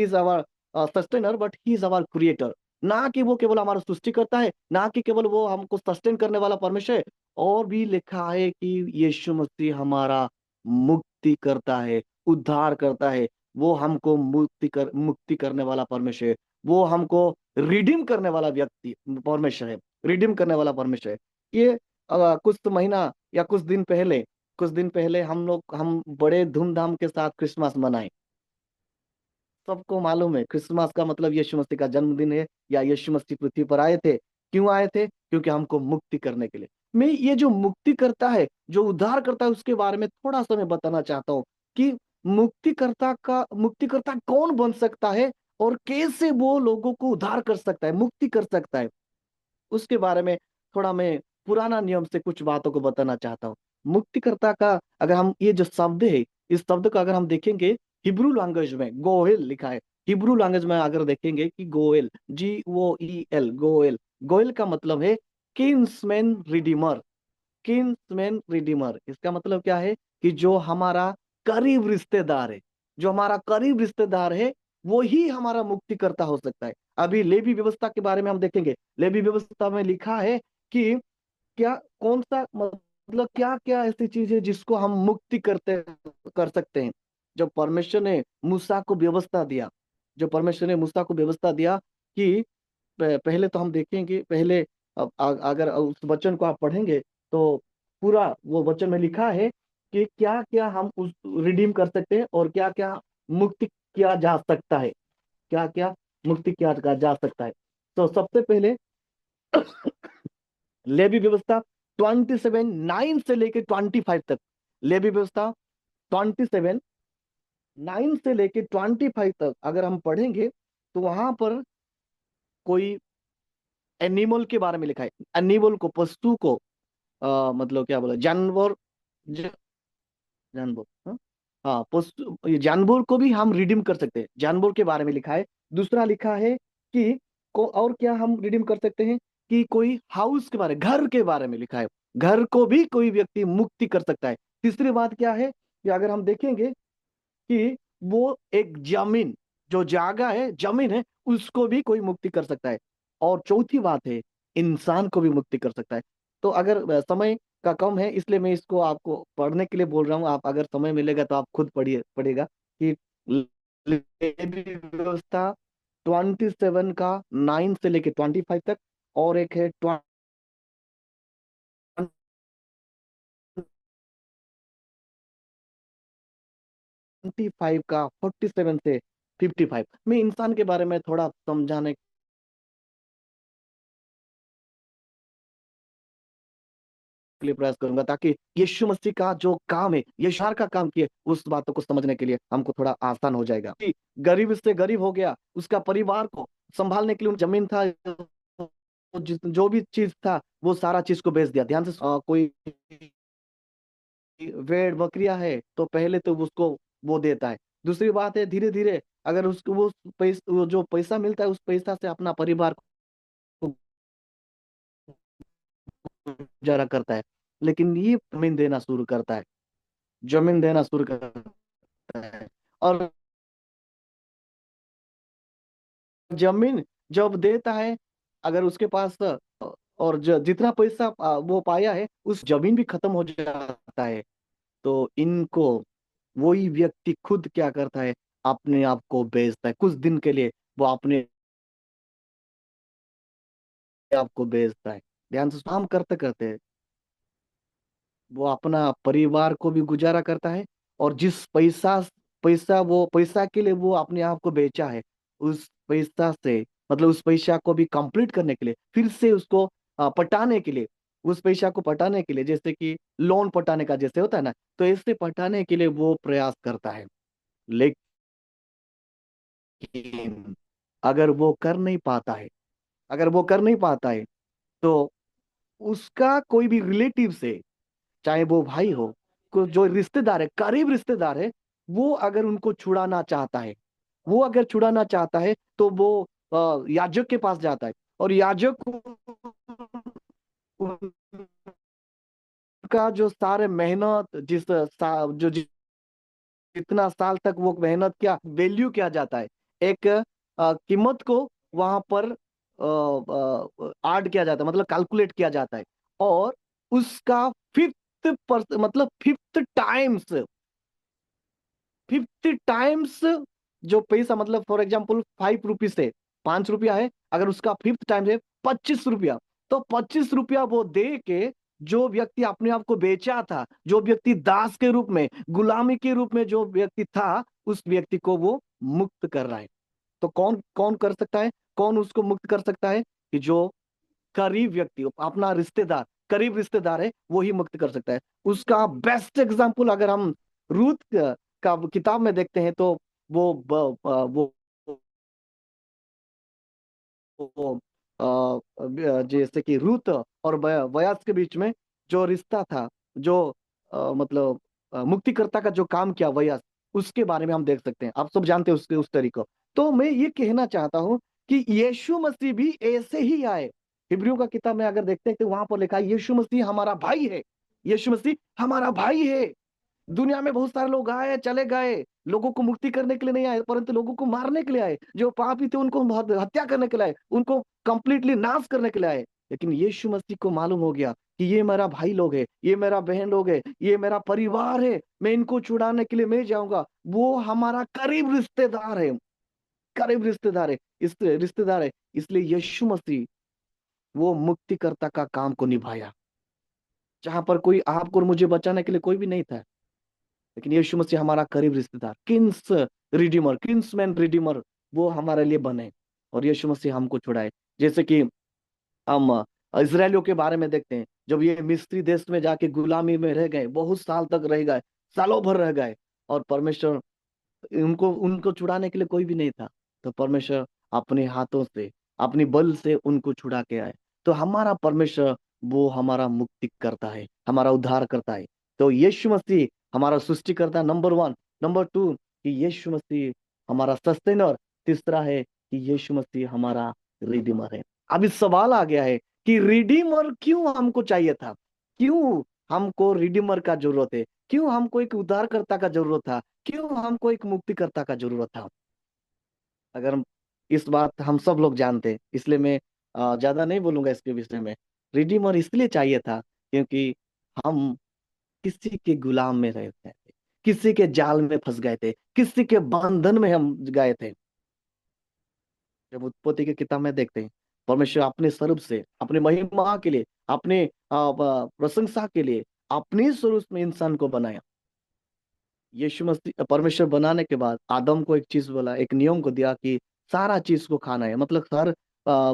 is our sustainer, but he is our creator. ना कि वो केवल हमारा सृष्टि करता है, ना कि केवल वो हमको सस्टेन करने वाला परमेश्वर है, और भी लिखा है कि यीशु मसीह हमारा मुक्ति करता है, उद्धार करता है, वो हमको मुक्ति करने वाला परमेश्वर है, वो हमको रिडीम करने वाला व्यक्ति परमेश्वर है, रिडीम करने वाला परमेश्वर है। ये कुछ महीना या कुछ दिन पहले हम बड़े धूमधाम के साथ क्रिसमस मनाए। सबको मालूम है क्रिसमस का मतलब यीशु मसीह का जन्मदिन है, या यीशु मसीह पृथ्वी पर आए थे। क्यों आए थे? क्योंकि हमको मुक्ति करने के लिए। मैं ये जो मुक्ति करता है, जो उद्धार करता है, उसके बारे में थोड़ा सा मैं बताना चाहता हूँ कि मुक्तिकर्ता कौन बन सकता है, और कैसे वो लोगों को उद्धार कर सकता है, मुक्ति कर सकता है। उसके बारे में थोड़ा मैं पुराना नियम से कुछ बातों को बताना चाहता हूँ। मुक्तिकर्ता का अगर हम ये जो शब्द है, इस शब्द को अगर हम देखेंगे, हिब्रू लैंग्वेज में गोएल लिखा है। हिब्रू लैंग्वेज में अगर देखेंगे कि गोएल, GOEL, गोएल, गोएल का मतलब है किंग्समैन रिडीमर। किंग्समैन रिडीमर इसका मतलब क्या है कि जो हमारा करीब रिश्तेदार है, जो हमारा करीब रिश्तेदार है, वो ही हमारा मुक्तिकर्ता हो सकता है। अभी लेवी व्यवस्था के बारे में हम देखेंगे। लेवी व्यवस्था में लिखा है कि क्या कौन सा मतलब क्या क्या ऐसी चीज है जिसको हम मुक्ति कर सकते हैं। जब परमेश्वर ने मूसा को व्यवस्था दिया, जो परमेश्वर ने मूसा को व्यवस्था दिया कि पहले तो हम देखेंगे, पहले अगर उस वचन को आप पढ़ेंगे तो पूरा वो वचन में लिखा है कि क्या क्या हम उस रिडीम कर सकते हैं, और क्या क्या मुक्ति किया जा सकता है, क्या क्या मुक्ति किया जा सकता है। तो सबसे पहले लेवी व्यवस्था 27:9 से लेके 25 तक, लेवी व्यवस्था 27:9 से लेके 25 तक अगर हम पढ़ेंगे, तो वहां पर कोई एनिमल के बारे में लिखा है। एनिमल को, पशु को, मतलब क्या बोला, जानवर, ज- जानवर, हाँ, हाँ, पशु, ये जानवर को भी हम रिडीम कर सकते हैं, जानवर के बारे में लिखा है। दूसरा लिखा है कि और क्या हम रिडीम कर सकते हैं, कि कोई हाउस के बारे, घर के बारे में लिखा है, घर को भी कोई व्यक्ति मुक्ति कर सकता है। तीसरी बात क्या है कि अगर हम देखेंगे कि वो एक जमीन, जो जगह है, जमीन है, उसको भी कोई मुक्ति कर सकता है। और चौथी बात है, इंसान को भी मुक्ति कर सकता है। तो अगर समय का कम है, इसलिए मैं इसको आपको पढ़ने के लिए बोल रहा हूँ, आप अगर समय मिलेगा तो आप खुद पढ़िएगा कि लेवी व्यवस्था 27 का 9 से लेके 25 तक, और एक है 25 का 47 से 55। मैं इंसान के बारे में थोड़ा समझाने के लिए प्रयास करूंगा, ताकि यीशु मसीह का जो काम है, यशार का काम किए, उस बातों को समझने के लिए हमको थोड़ा आसान हो जाएगा। कि गरीब से गरीब हो गया, उसका परिवार को संभालने के लिए जमीन था, जो भी चीज था, वो सारा चीज को बेच दिया। ध्यान से कोई भेड़ बकरियां है तो पहले तो उसको वो देता है। दूसरी बात है, धीरे धीरे अगर उसको वो वो जो पैसा मिलता है, उस पैसा से अपना परिवार गुजारा करता है, लेकिन ये जमीन देना शुरू करता है, जमीन देना शुरू करता है। और जमीन जब देता है, अगर उसके पास और जितना पैसा वो पाया है, उस जमीन भी खत्म हो जाता है, तो इनको वही व्यक्ति खुद क्या करता है, अपने आप को बेचता है कुछ दिन के लिए। वो अपने आप को बेचता है। ध्यान से काम करते करते वो अपना परिवार को भी गुजारा करता है, और जिस पैसा पैसा के लिए वो अपने आप को बेचा है, उस पैसा से, मतलब उस पैसा को भी कंप्लीट करने के लिए, फिर से उसको पटाने के लिए, उस पैसा को पटाने के लिए, जैसे कि लोन पटाने का जैसे होता है ना, तो ऐसे पटाने के लिए वो प्रयास करता है। लेकिन अगर वो कर नहीं पाता है, अगर वो कर नहीं पाता है, तो उसका कोई भी रिलेटिव से, चाहे वो भाई हो, को जो रिश्तेदार है, करीब रिश्तेदार है, वो अगर उनको छुड़ाना चाहता है, वो अगर छुड़ाना चाहता है, तो वो याजक के पास जाता है, और याजक उनका जो सारे मेहनत, जो जितना साल तक वो मेहनत किया, वैल्यू किया जाता है, एक कीमत को वहां पर ऐड किया जाता है, मतलब कैलकुलेट किया जाता है, और उसका मतलब फिफ्थ टाइम्स जो पैसा, मतलब फॉर एग्जाम्पल 5 रुपीज से, 5 रुपया है, अगर उसका फिफ्थ टाइम है 25 रुपया, तो 25 रुपया वो दे के, जो व्यक्ति अपने आप को बेचा था, जो व्यक्ति दास के रूप में, गुलामी के रूप में जो व्यक्ति था, उस व्यक्ति को वो मुक्त कर रहा है। तो कौन कौन कर सकता है, कौन उसको मुक्त कर सकता है? कि जो करीब व्यक्ति, अपना रिश्तेदार, करीब रिश्तेदार है, वो ही मुक्त कर सकता है। उसका बेस्ट एग्जाम्पल अगर हम रूथ का किताब में देखते हैं, तो वो वो वो जैसे कि रूत और बयास के बीच में जो रिश्ता था, जो मतलब मुक्तिकर्ता का जो काम किया बयास, उसके बारे में हम देख सकते हैं। आप सब जानते हैं उसके उस तरीको। तो मैं ये कहना चाहता हूँ कि यीशु मसीह भी ऐसे ही आए। हिब्रियों का किताब में अगर देखते हैं, तो वहां पर लिखा है यीशु मसीह हमारा भाई है। यीशु मसीह हमारा भाई है। दुनिया में बहुत सारे लोग आए चले गए, लोगों को मुक्ति करने के लिए नहीं आए, परंतु लोगों को मारने के लिए आए। जो पापी थे उनको हत्या करने के लिए आए, उनको कंप्लीटली नाश करने के लिए आए। लेकिन यीशु मसीह को मालूम हो गया कि ये मेरा भाई लोग है, ये मेरा बहन लोग है, ये मेरा परिवार है, मैं इनको छुड़ाने के लिए मैं जाऊंगा। वो हमारा करीब रिश्तेदार है, करीब रिश्तेदार है, इस रिश्तेदार है। इसलिए यीशु मसीह वो मुक्तिकर्ता का काम को निभाया, जहां पर कोई आपको और मुझे बचाने के लिए कोई भी नहीं था। लेकिन यीशु मसीह हमारा करीब रिश्तेदार, किंग्समैन रिडीमर, वो हमारे लिए बने, और यीशु मसीह हमको छुड़ाए। जैसे कि हम इसराइलियों के बारे में देखते हैं, जब ये मिस्री देश में जाके गुलामी में रह गए, बहुत साल तक रह गए, सालों भर रह गए, और परमेश्वर, उनको उनको छुड़ाने के लिए कोई भी नहीं था, तो परमेश्वर अपने हाथों से, अपनी बल से उनको छुड़ा के आए। तो हमारा परमेश्वर वो हमारा मुक्ति करता है, हमारा उद्धार करता है। तो यीशु मसीह हमारा सृष्टिकर्ता नंबर 1। नंबर 2 कि यीशु मसीह हमारा सस्टेनर। तीसरा है कि यीशु मसीह हमारा रिडीमर है। अब इस सवाल आ गया है कि रिडीमर क्यों हमको चाहिए था, क्यों हमको रिडीमर का जरूरत है, क्यों हमको एक उद्धारकर्ता का जरूरत था, क्यों हमको एक मुक्तिकर्ता का जरूरत था? अगर इस बात हम सब लोग जानते हैं, इसलिए मैं ज्यादा नहीं बोलूंगा इसके विषय में। रिडीमर इसलिए चाहिए था क्योंकि हम किसी के गुलाम में रह गए थे, किसी के जाल में फंस गए थे, किसी के बंधन में हम गए थे। जब उत्पत्ति की किताब में देखते हैं, परमेश्वर अपने स्वरूप से, अपने महिमा के लिए, अपने प्रशंसा के लिए, अपने स्वरूप में इंसान को बनाया। यीशु मसीह परमेश्वर बनाने के बाद आदम को एक चीज बोला, एक नियम को दिया कि सारा चीज को खाना है, मतलब हर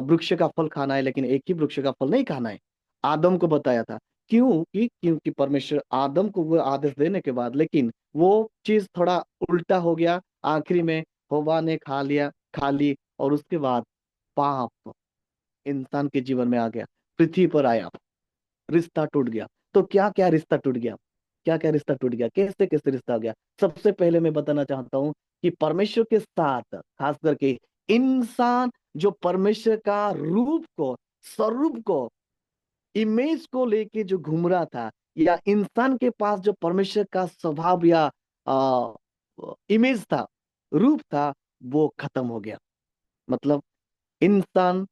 वृक्ष का फल खाना है, लेकिन एक ही वृक्ष का फल नहीं खाना है। आदम को बताया था। क्योंकि परमेश्वर आदम को वो आदेश देने के बाद, लेकिन वो चीज थोड़ा उल्टा हो गया। आखिरी में हवा ने खा ली, और उसके बाद पाप इंसान के जीवन में आ गया, पृथ्वी पर आया, रिश्ता टूट गया। तो क्या क्या रिश्ता टूट गया, क्या क्या रिश्ता टूट गया, कैसे कैसे रिश्ता हो गया? सबसे पहले मैं बताना चाहता हूँ कि परमेश्वर के साथ, खास करके इंसान जो परमेश्वर का रूप को, स्वरूप को इमेज को लेके जो घूम रहा था, या इंसान के पास जो परमेश्वर का स्वभाव या इमेज था, रूप था, वो खत्म हो गया। मतलब इंसान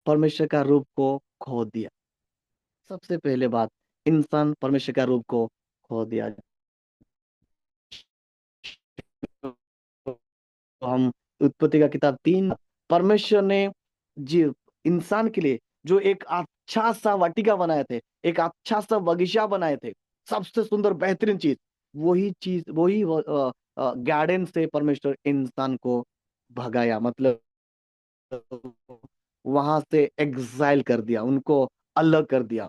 परमेश्वर का रूप को खो दिया। सबसे पहले बात, इंसान परमेश्वर का रूप को खो दिया। तो हम उत्पत्ति का किताब 3, परमेश्वर ने जी इंसान के लिए जो एक अच्छा सा वाटिका बनाए थे, एक अच्छा सा बगीचा बनाए थे, सबसे सुंदर बेहतरीन चीज, वही गार्डन से परमेश्वर इंसान को भगाया। मतलब वहां से एग्जाइल कर दिया, उनको अलग कर दिया।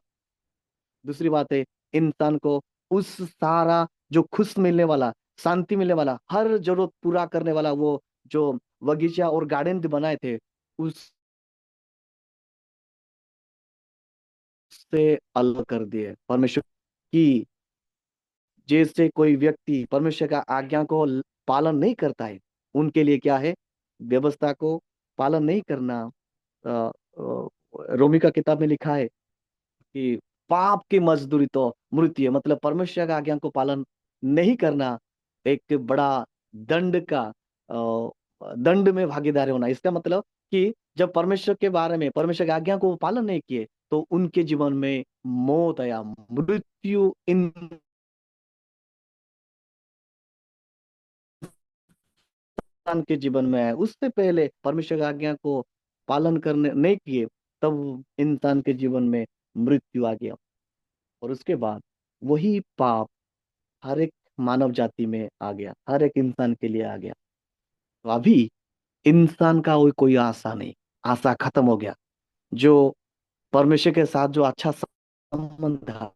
दूसरी बात है, इंसान को उस सारा जो खुश मिलने वाला, शांति मिलने वाला, हर जरूरत पूरा करने वाला वो जो बगीचा और गार्डन बनाए थे, उससे अलग कर दिए परमेश्वर की। जैसे कोई व्यक्ति परमेश्वर का आज्ञा को पालन नहीं करता है, उनके लिए क्या है, व्यवस्था को पालन नहीं करना। अ, रोमी का किताब में लिखा है कि पाप की मजदूरी तो मृत्यु है। मतलब परमेश्वर का आज्ञा को पालन नहीं करना एक बड़ा दंड का दंड में भागीदार होना। इसका मतलब कि जब परमेश्वर के बारे में, परमेश्वर की आज्ञा को वो पालन नहीं किए, तो उनके जीवन में मौत आया, मृत्यु इंसान के जीवन में आया। उससे पहले परमेश्वर की आज्ञा को पालन करने नहीं किए, तब इंसान के जीवन में मृत्यु आ गया। और उसके बाद वही पाप हर एक मानव जाति में आ गया, हर एक इंसान के लिए आ गया। तो अभी इंसान का कोई आशा नहीं, आशा खत्म हो गया। जो परमेश्वर के साथ जो अच्छा संबंध था,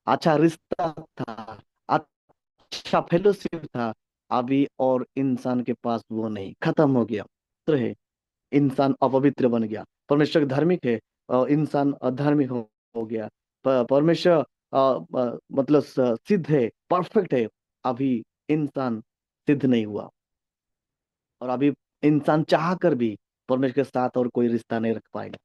अच्छा रिश्ता था, अच्छा फेलोशिप था, अभी और इंसान के पास वो नहीं, खत्म हो गया। तो है, इंसान अपवित्र बन गया। परमेश्वर धार्मिक है और इंसान अधार्मिक हो गया। परमेश्वर मतलब सिद्ध है, परफेक्ट है, अभी इंसान सिद्ध नहीं हुआ। और अभी इंसान चाह कर भी परमेश्वर के साथ और कोई रिश्ता नहीं रख पाएगा।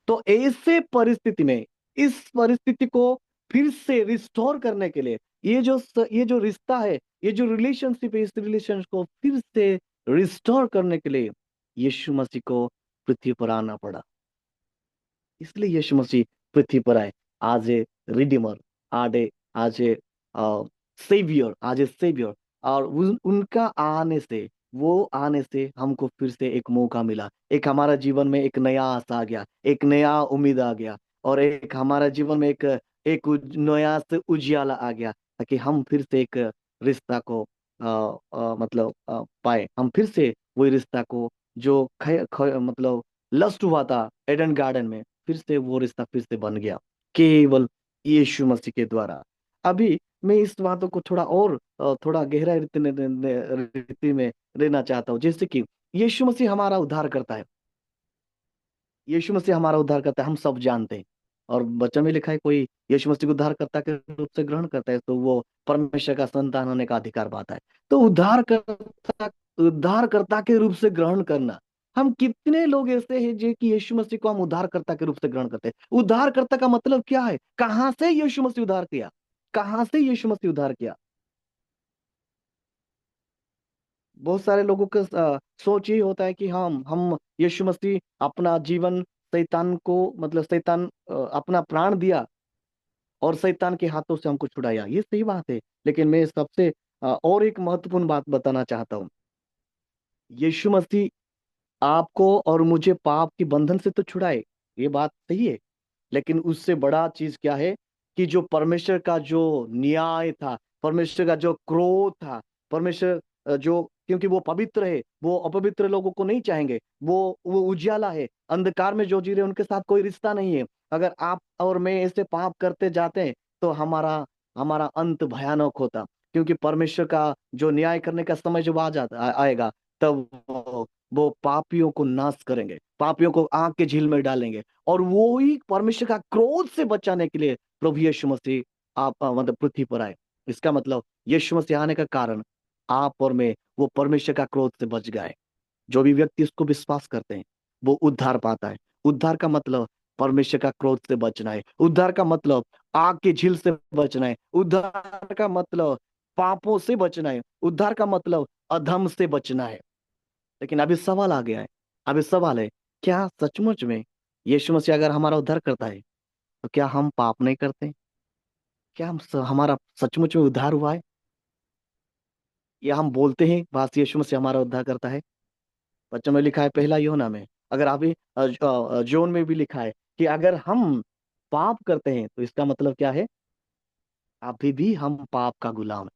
तो ऐसे परिस्थिति में, इस परिस्थिति को फिर से रिस्टोर करने के लिए, ये जो रिश्ता है, ये जो रिलेशनशिप है, इस रिलेशन को फिर से रिस्टोर करने के लिए यीशु मसीह को पृथ्वी पर आना पड़ा। इसलिए यीशु मसीह पृथ्वी पर आए, आज ए रिडीमर, आज ए सेवियर, आज ए सेवियर। और उनका आने से, वो आने से हमको फिर से एक मौका मिला, एक हमारा जीवन में एक नया आशा आ गया, एक नया उम्मीद आ गया, और एक हमारा जीवन में एक एक नया से उजियाला आ गया, ताकि हम फिर से एक रिश्ता को मतलब पाए। हम फिर से वही रिश्ता को जो मतलब लस्ट हुआ था एडन गार्डन में, फिर से वो रिश्ता फिर से बन गया, केवल यीशु मसीह के द्वारा। अभी मैं इस बातों को थोड़ा और थोड़ा गहरा रीति में लेना चाहता हूँ। जैसे कि यीशु मसीह हमारा उद्धार करता है, यीशु मसीह हमारा उद्धार करता है, हम सब जानते हैं। और वचन में लिखा है, कोई यीशु मसीह को उद्धारकर्ता के रूप से ग्रहण करता है, तो वो परमेश्वर का संतान होने का अधिकार पाता है। तो उद्धारकर्ता के रूप से ग्रहण करना, हम कितने लोग ऐसे हैं जो कि यीशु मसीह को हम उद्धारकर्ता के रूप से ग्रहण करते हैं। उद्धारकर्ता का मतलब क्या है, कहाँ से यीशु मसीह उद्धार किया, कहाँ से यीशु मसीह उद्धार किया। बहुत सारे लोगों का सोच यही होता है कि हम यीशु मसीह अपना जीवन शैतान को, मतलब शैतान अपना प्राण दिया और शैतान के हाथों से हमको छुड़ाया। ये सही बात है, लेकिन मैं सबसे और एक महत्वपूर्ण बात बताना चाहता हूँ। यीशु मसीह आपको और मुझे पाप की बंधन से तो छुड़ाए, ये बात सही है। लेकिन उससे बड़ा चीज क्या है, कि जो परमेश्वर का जो न्याय था, परमेश्वर का जो क्रोध था, परमेश्वर जो, क्योंकि वो पवित्र है, वो अपवित्र लोगों को नहीं चाहेंगे। वो उजियाला है, अंधकार में जो जी रहे हैं, उनके साथ कोई रिश्ता नहीं है। अगर आप और मैं ऐसे पाप करते जाते हैं, तो हमारा हमारा अंत भयानक होता। क्योंकि परमेश्वर का जो न्याय करने का समय जब आएगा, तब वो पापियों को नाश करेंगे, पापियों को आग के झील में डालेंगे। और वो ही परमेश्वर का क्रोध से बचाने के लिए प्रभु यीशु मसीह आप मतलब पृथ्वी पर आए। इसका मतलब यीशु मसीह आने का कारण, आप और मैं वो परमेश्वर का क्रोध से बच गए। जो भी व्यक्ति इसको विश्वास करते हैं, वो उद्धार पाता है। उद्धार का मतलब परमेश्वर का क्रोध से बचना है। उद्धार का मतलब आग की झील से बचना है। उद्धार का मतलब पापों से बचना है। उद्धार का मतलब अधर्म से बचना है। लेकिन अभी सवाल आ गया है। अभी सवाल है, क्या सचमुच में यीशु मसीह अगर हमारा उद्धार करता है तो क्या हम पाप नहीं करते? क्या हमारा सचमुच में उद्धार हुआ है? या हम बोलते हैं बस यीशु मसीह हमारा उद्धार करता है? बच्चों में लिखा है पहला यूहन्ना में, अगर अभी जॉन में भी लिखा है कि अगर हम पाप करते हैं तो इसका मतलब क्या है? अभी भी हम पाप का गुलाम है।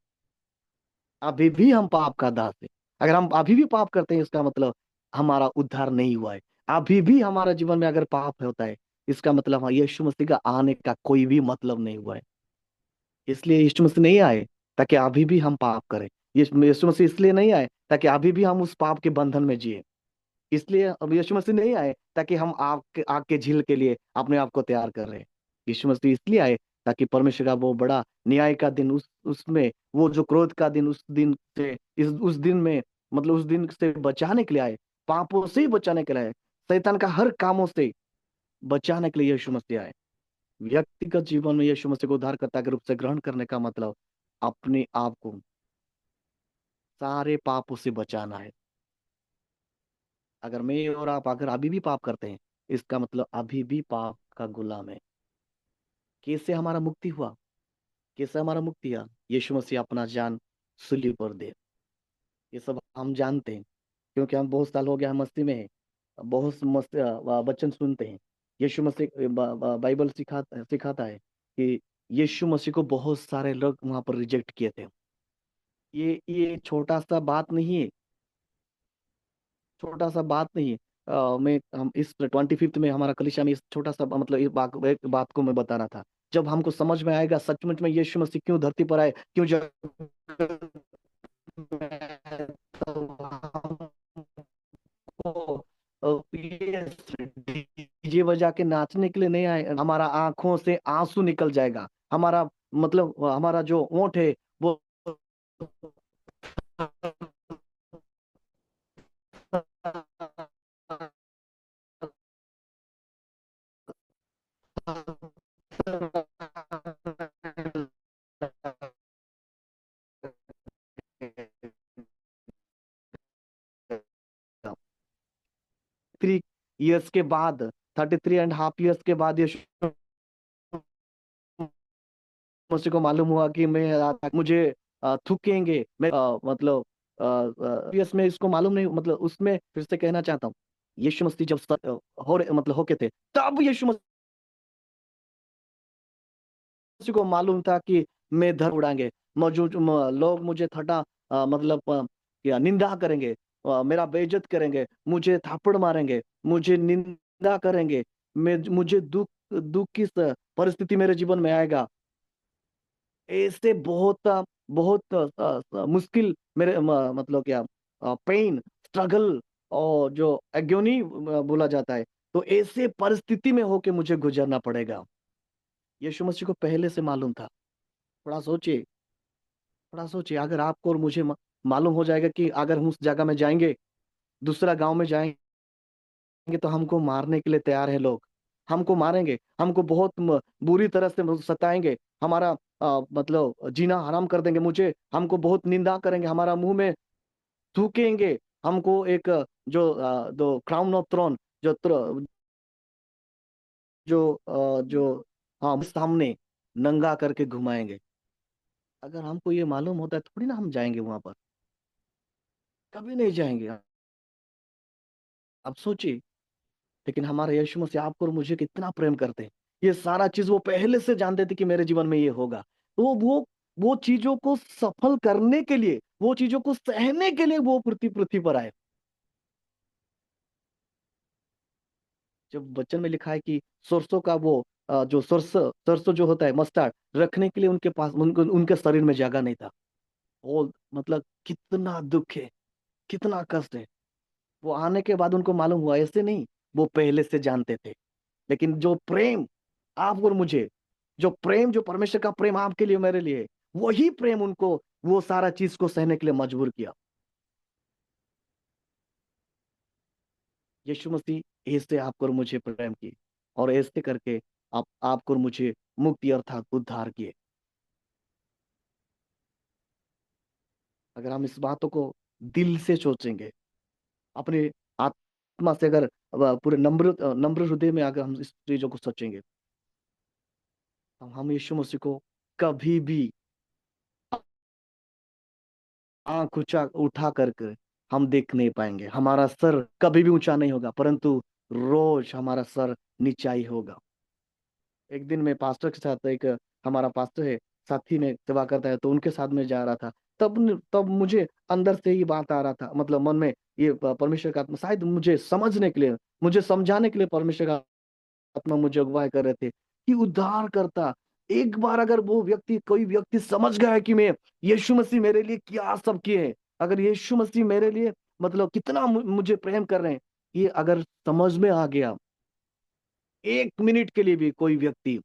अभी भी हम पाप का दास है। अगर हम अभी भी पाप करते हैं इसका मतलब हमारा उद्धार नहीं हुआ है। अभी भी हमारा जीवन में अगर पाप होता है इसका मतलब यीशु मसीह का आने का कोई भी मतलब नहीं हुआ है। इसलिए यीशु मसीह नहीं आए ताकि अभी भी हम पाप करें। यीशु मसीह इसलिए नहीं आए ताकि अभी भी हम उस पाप के बंधन में जिए। इसलिए अब यीशु मसीह नहीं आए ताकि हम आग के झील के लिए अपने आप को तैयार कर रहे हैं। यीशु मसीह इसलिए आए ताकि परमेश्वर का वो बड़ा न्याय का दिन, उस उसमें वो जो क्रोध का दिन, उस दिन से उस दिन में, मतलब उस दिन से बचाने के लिए आए। पापों से ही बचाने के लिए आए। शैतान का हर कामों से बचाने के लिए यीशु मसीह आए। व्यक्तिगत जीवन में यीशु मसीह को उद्धारकर्ता के रूप से ग्रहण करने का मतलब अपने आप को सारे पापों से बचाना है। अगर मैं और आप अगर अभी भी पाप करते हैं इसका मतलब अभी भी पाप का गुलाम है। कैसे हमारा मुक्ति हुआ? कैसे हमारा मुक्ति हुआ? यीशु मसीह अपना जान सूली पर दे। ये सब हम जानते हैं क्योंकि हम बहुत साल हो गया हम मसीह में हैं। बहुत मस्त वचन सुनते हैं। यीशु मसीह बाइबल सिखाता है कि यीशु मसीह को बहुत सारे लोग वहां पर रिजेक्ट किए थे। ये छोटा सा बात नहीं है। छोटा सा बात नहीं है। मैं हम इस 25th में हमारा कलीसिया में इस छोटा सा मतलब एक बात को मैं बता रहा था। जब हमको समझ में आएगा सचमुच में यीशु मसीह क्यों धरती पर आए, क्यों जगत में, तो हमको ये डीजे बजा के नाचने के लिए नहीं आए। हमारा आंखों से आंसू निकल जाएगा। हमारा मतलब हमारा जो ओंठ है वो थ्री ईयर्स के बाद, 33.5 ईयर्स के बाद यीशु मसीह को मालूम हुआ कि मैं मुझे थूकेंगे। मैं मतलब यस में इसको मालूम नहीं, मतलब उसमें फिर से कहना चाहता हूँ। यीशु मसीह जब मतलब होके थे तब यीशु मसीह को मालूम था कि मैं धर उड़ाएंगे। मौजूद लोग मुझे थटा मतलब क्या निंदा करेंगे, मेरा बेइज्जत करेंगे, मुझे थापड़ मारेंगे, मुझे निंदा करेंगे। मैं मुझे दुख दुख की परिस्थिति मेरे जीवन में आएगा। ऐसे बहुत बहुत मुश्किल मेरे मतलब क्या पेन, स्ट्रगल और जो एग्योनी बोला जाता है, तो ऐसे परिस्थिति में होके मुझे गुजरना पड़ेगा। यीशु मसीह को पहले से मालूम था। थोड़ा सोचिए, थोड़ा सोचिए, अगर आपको और मुझे मालूम हो जाएगा कि अगर हम उस जगह में जाएंगे, दूसरा गांव में जाएंगे, तो हमको मारने के लिए तैयार है लोग। हमको मारेंगे, हमको बहुत बुरी तरह से सताएंगे, हमारा मतलब जीना हराम कर देंगे मुझे, हमको बहुत निंदा करेंगे, हमारा मुंह में थूकेंगे। हमको एक दो क्राउन ऑफ थ्रोन जो हाँ सामने नंगा करके घुमाएंगे। अगर हमको ये मालूम होता है थोड़ी ना हम जाएंगे वहां पर। कभी नहीं जाएंगे। अब सोचिए। लेकिन हमारा यीशु मसीह आपको और मुझे कितना प्रेम करते हैं। ये सारा चीज वो पहले से जानते थे कि मेरे जीवन में ये होगा। तो वो चीजों को सफल करने के लिए, वो चीजों को सहने के लिए वो पृथ्वी पर आए। जब वचन में लिखा है कि सरसों का वो जो सरसों सरसों जो होता है मस्टर्ड, रखने के लिए उनके पास उनके शरीर में जगह नहीं था। वो मतलब कितना दुख है, कितना कष्ट है। वो आने के बाद उनको मालूम हुआ, ऐसे नहीं। वो पहले से जानते थे। लेकिन जो प्रेम आप और मुझे, जो प्रेम, जो परमेश्वर का प्रेम आपके लिए मेरे लिए, वही प्रेम उनको वो सारा चीज को सहने के लिए मजबूर किया। यीशु मसीह ऐसे आपको और मुझे प्रेम की। और ऐसे करके आप आपको और मुझे मुक्ति अर्थात उद्धार किए। अगर हम इस बातों को दिल से सोचेंगे, अपने आत्मा से, अगर पूरे नम्र हृदय में अगर हम इस चीजों को सोचेंगे, तो हम यीशु मसीह को कभी भी आंख ऊंचा उठा करके हम देख नहीं पाएंगे। हमारा सर कभी भी ऊंचा नहीं होगा, परंतु रोज हमारा सर नीचा ही होगा। एक दिन मैं पास्टर के साथ, एक हमारा पास्टर है, साथी में सेवा करता है, तो उनके साथ में जा रहा था। तब मुझे अंदर से ही बात आ रहा था, मतलब मन में ये परमेश्वर का आत्मा शायद मुझे समझने के लिए, मुझे समझाने के लिए परमेश्वर का आत्मा मुझे अगुवाई कर रहे थे कि उद्धार करता, एक बार अगर वो व्यक्ति, कोई व्यक्ति समझ गया है कि मैं, यीशु मसीह मेरे लिए क्या सब किए हैं, अगर यीशु मसीह मेरे लिए मतलब कितना मुझे प्रेम कर रहे हैं, ये अगर समझ में आ गया, एक मिनट के लिए भी कोई व्यक्ति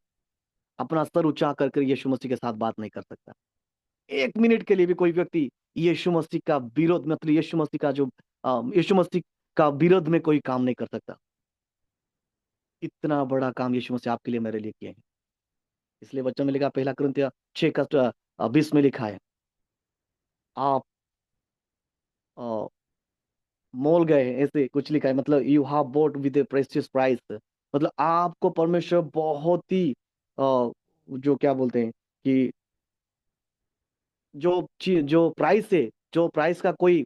अपना सर ऊंचा कर यीशु मसीह के साथ बात नहीं कर सकता। एक मिनट के लिए भी कोई व्यक्ति यीशु मसीह का विरोध, मतलब यीशु मसीह का जो यीशु मसीह का विरोध में कोई काम नहीं कर सकता। इतना बड़ा काम यीशु मसीह आपके लिए, मेरे लिए किए हैं। इसलिए वचन में लिखा, पहला कुरिन्थियों 6 का 20 में लिखा है, आप अ, मोल गए हैं, ऐसे कुछ लिखा है, मतलब you have bought with A precious price. मतलब आपको परमेश्वर बहुत ही जो क्या बोलते हैं कि जो चीज, जो प्राइस है, जो प्राइस का कोई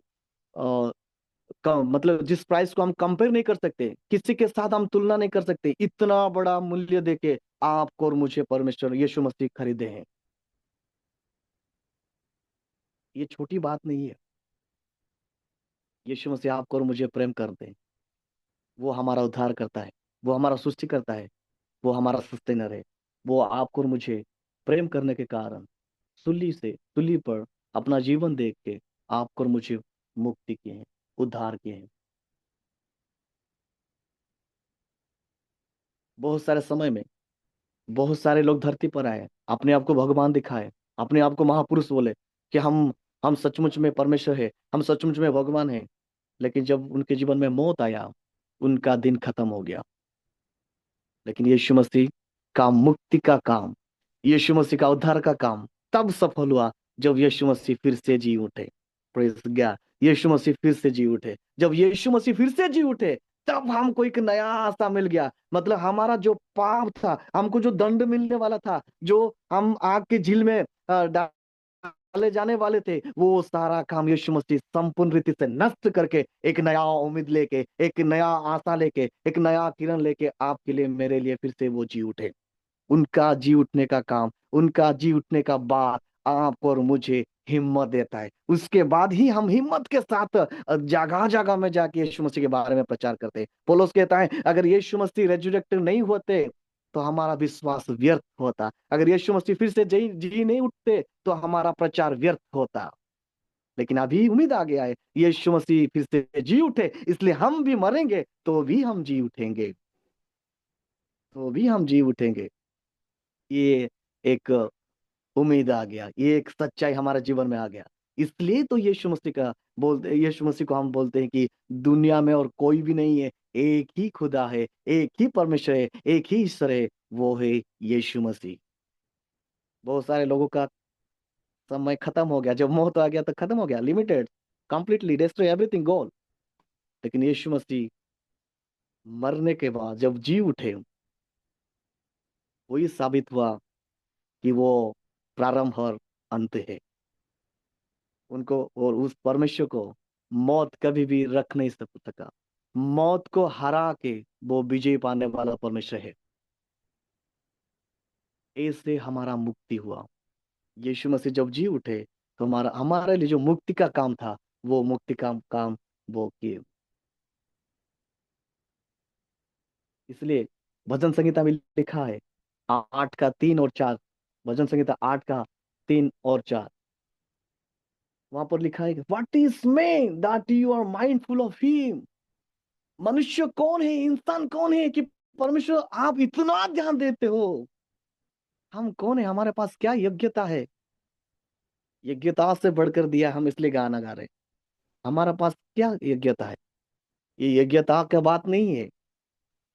मतलब जिस प्राइस को हम कंपेयर नहीं कर सकते, किसी के साथ हम तुलना नहीं कर सकते, इतना बड़ा मूल्य देके आपको और मुझे परमेश्वर यीशु मसीह खरीदे हैं। ये छोटी बात नहीं है। यीशु मसीह आपको और मुझे प्रेम करते हैं, वो हमारा उद्धार करता है, वो हमारा सृष्टि करता है, वो हमारा सस्टेनर है। वो आपको और मुझे प्रेम करने के कारण सूली पर अपना जीवन देख के आपको और मुझे मुक्ति किए हैं, उद्धार किए हैं। बहुत सारे समय में बहुत सारे लोग धरती पर आए, अपने आप को भगवान दिखाए, अपने आप को महापुरुष बोले कि हम सचमुच में परमेश्वर है, हम सचमुच में भगवान है। लेकिन जब उनके जीवन में मौत आया, उनका दिन खत्म हो गया। लेकिन यीशु मसीह का मुक्ति का काम, यीशु मसीह का उद्धार का काम तब सफल हुआ जब यीशु मसीह फिर से जी उठे। प्रेज गया, यीशु मसीह फिर से जी उठे। जब यीशु मसीह फिर से जी उठे, तब हमको एक नया आशा मिल गया। मतलब हमारा जो पाप था, हमको जो दंड मिलने वाला था, जो हम आग की झील में डाले जाने वाले थे, वो सारा काम यीशु मसीह संपूर्ण रीति से नष्ट करके एक नया उम्मीद लेके, एक नया आशा लेके, एक नया किरण लेके आपके लिए, मेरे लिए फिर से वो जी उठे। उनका जी उठने का काम, उनका जी उठने का बाद आपको और मुझे हिम्मत देता है। उसके बाद ही हम हिम्मत के साथ जगह जगह में जाके यीशु मसीह के बारे में प्रचार करते हैं। पौलुस कहता है, अगर यीशु मसीह रेजुरेक्ट नहीं होते तो हमारा विश्वास व्यर्थ होता, अगर यीशु मसीह फिर से जी जी नहीं उठते तो हमारा प्रचार व्यर्थ होता। लेकिन अभी उम्मीद आ गया है, यीशु मसीह फिर से जी उठे, इसलिए हम भी मरेंगे तो भी हम जी उठेंगे, तो भी हम जी उठेंगे। ये एक उम्मीद आ गया, ये एक सच्चाई हमारे जीवन में आ गया। इसलिए तो यीशु मसीह को हम बोलते हैं कि दुनिया में और कोई भी नहीं है, एक ही खुदा है, एक ही परमेश्वर है, एक ही ईश्वर है, वो है यीशु मसीह। बहुत सारे लोगों का समय खत्म हो गया, जब मौत आ गया तो खत्म हो गया, limited, completely destroy everything, gone. लेकिन यीशु मसीह मरने के बाद जब जी उठे, वही साबित हुआ कि वो प्रारंभ और अंत है। उनको और उस परमेश्वर को मौत कभी भी रख नहीं सका। मौत को हरा के वो विजय पाने वाला परमेश्वर है। ऐसे हमारा मुक्ति हुआ। यीशु मसीह जब जी उठे, तो हमारा हमारे लिए जो मुक्ति का काम था, वो मुक्ति का काम वो किए। इसलिए भजन संहिता में लिखा है, 8 का 3 और 4, भजन संहिता 8 का 3 और 4, वहां पर लिखा है, what is man that you are mindful of him. मनुष्य कौन है, इंसान कौन है कि परमेश्वर आप इतना ध्यान देते हो। हम कौन है, हमारे पास क्या योग्यता है। योग्यता से बढ़कर दिया, हम इसलिए गाना गा रहे हैं। हमारे पास क्या योग्यता है। ये योग्यता का बात नहीं है,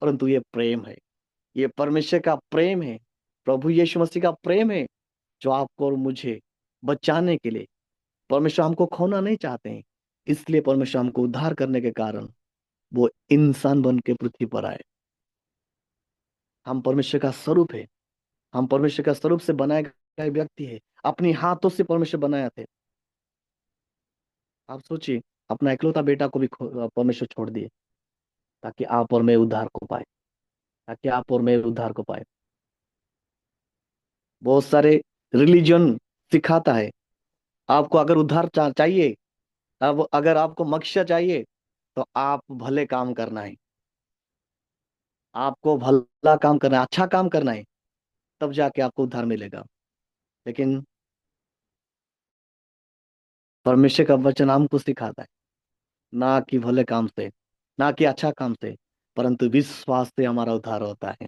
परंतु ये प्रेम है। ये परमेश्वर का प्रेम है, प्रभु यीशु मसीह का प्रेम है, जो आपको और मुझे बचाने के लिए। परमेश्वर हमको खोना नहीं चाहते हैं, इसलिए परमेश्वर हमको उद्धार करने के कारण वो इंसान बन के पृथ्वी पर आए। हम परमेश्वर का स्वरूप है, हम परमेश्वर का स्वरूप से बनाए गए व्यक्ति है, अपनी हाथों से परमेश्वर बनाया थे। आप सोचिए, अपना इकलौता बेटा को भी परमेश्वर छोड़ दिए, ताकि आप और मैं उद्धार को पाए, ताकि आप और मैं उद्धार को पाए। बहुत सारे रिलीजन सिखाता है, आपको अगर उद्धार चाहिए, अब अगर आपको मोक्ष चाहिए, तो आप भले काम करना है, आपको भला काम करना है, अच्छा काम करना है, तब जाके आपको उद्धार मिलेगा। लेकिन परमेश्वर का वचन हमको सिखाता है, ना कि भले काम से, ना कि अच्छा काम से, परंतु विश्वास से हमारा उद्धार होता है।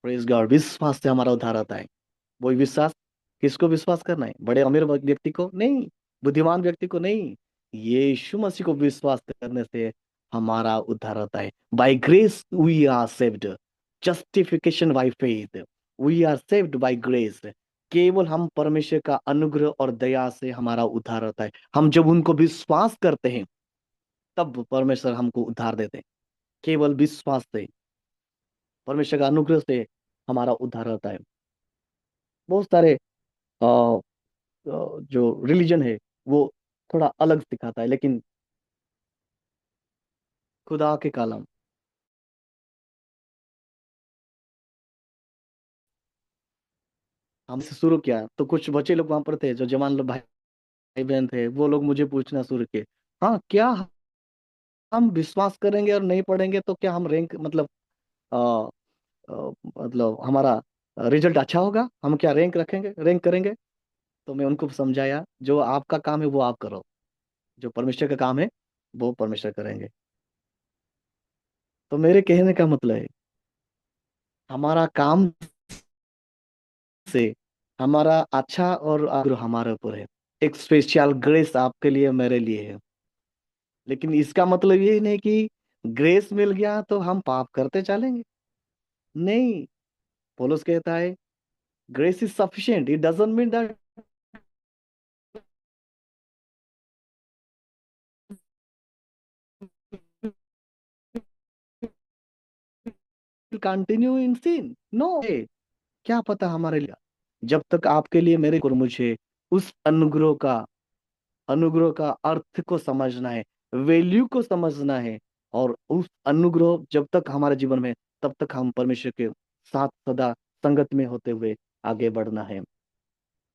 प्रेज गॉड, विश्वास से हमारा उद्धार होता है। वही विश्वास, किसको विश्वास करना है? बड़े अमीर व्यक्ति को नहीं, बुद्धिमान व्यक्ति को नहीं, यीशु मसीह को विश्वास करने से हमारा उद्धार होता है। By grace we are saved, justification by faith, we are saved by grace. केवल हम परमेश्वर का अनुग्रह और दया से हमारा उद्धार होता है। हम जब उनको विश्वास करते हैं, तब परमेश्वर हमको उद्धार देते हैं। केवल विश्वास से, परमेश्वर का अनुग्रह से हमारा उद्धार होता है। बहुत सारे जो रिलीजन है वो थोड़ा अलग सिखाता है, लेकिन खुदा के कलाम, हमसे शुरू किया तो कुछ बच्चे लोग वहां पर थे, जो जवान लोग भाई बहन थे, वो लोग मुझे पूछना शुरू किए, हाँ क्या हम विश्वास करेंगे और नहीं पढ़ेंगे तो क्या हम रैंक मतलब अ, मतलब हमारा रिजल्ट अच्छा होगा, हम क्या रैंक रखेंगे, रैंक करेंगे? तो मैं उनको समझाया, जो आपका काम है वो आप करो, जो परमेश्वर का काम है वो परमेश्वर करेंगे। तो मेरे कहने का मतलब है, हमारा काम से हमारा अच्छा और आग्रह हमारे ऊपर है। एक स्पेशल ग्रेस आपके लिए मेरे लिए है, लेकिन इसका मतलब ये नहीं कि ग्रेस मिल गया तो हम पाप करते चलेंगे। नहीं, पौलुस कहता है grace is sufficient, it doesn't mean that continue in sin, no. क्या पता हमारे लिए, जब तक आपके लिए मेरे को और मुझे उस अनुग्रह का अर्थ को समझना है, वैल्यू को समझना है, और उस अनुग्रह जब तक हमारे जीवन में, तब तक हम परमेश्वर के साथ सदा संगत में होते हुए आगे बढ़ना है,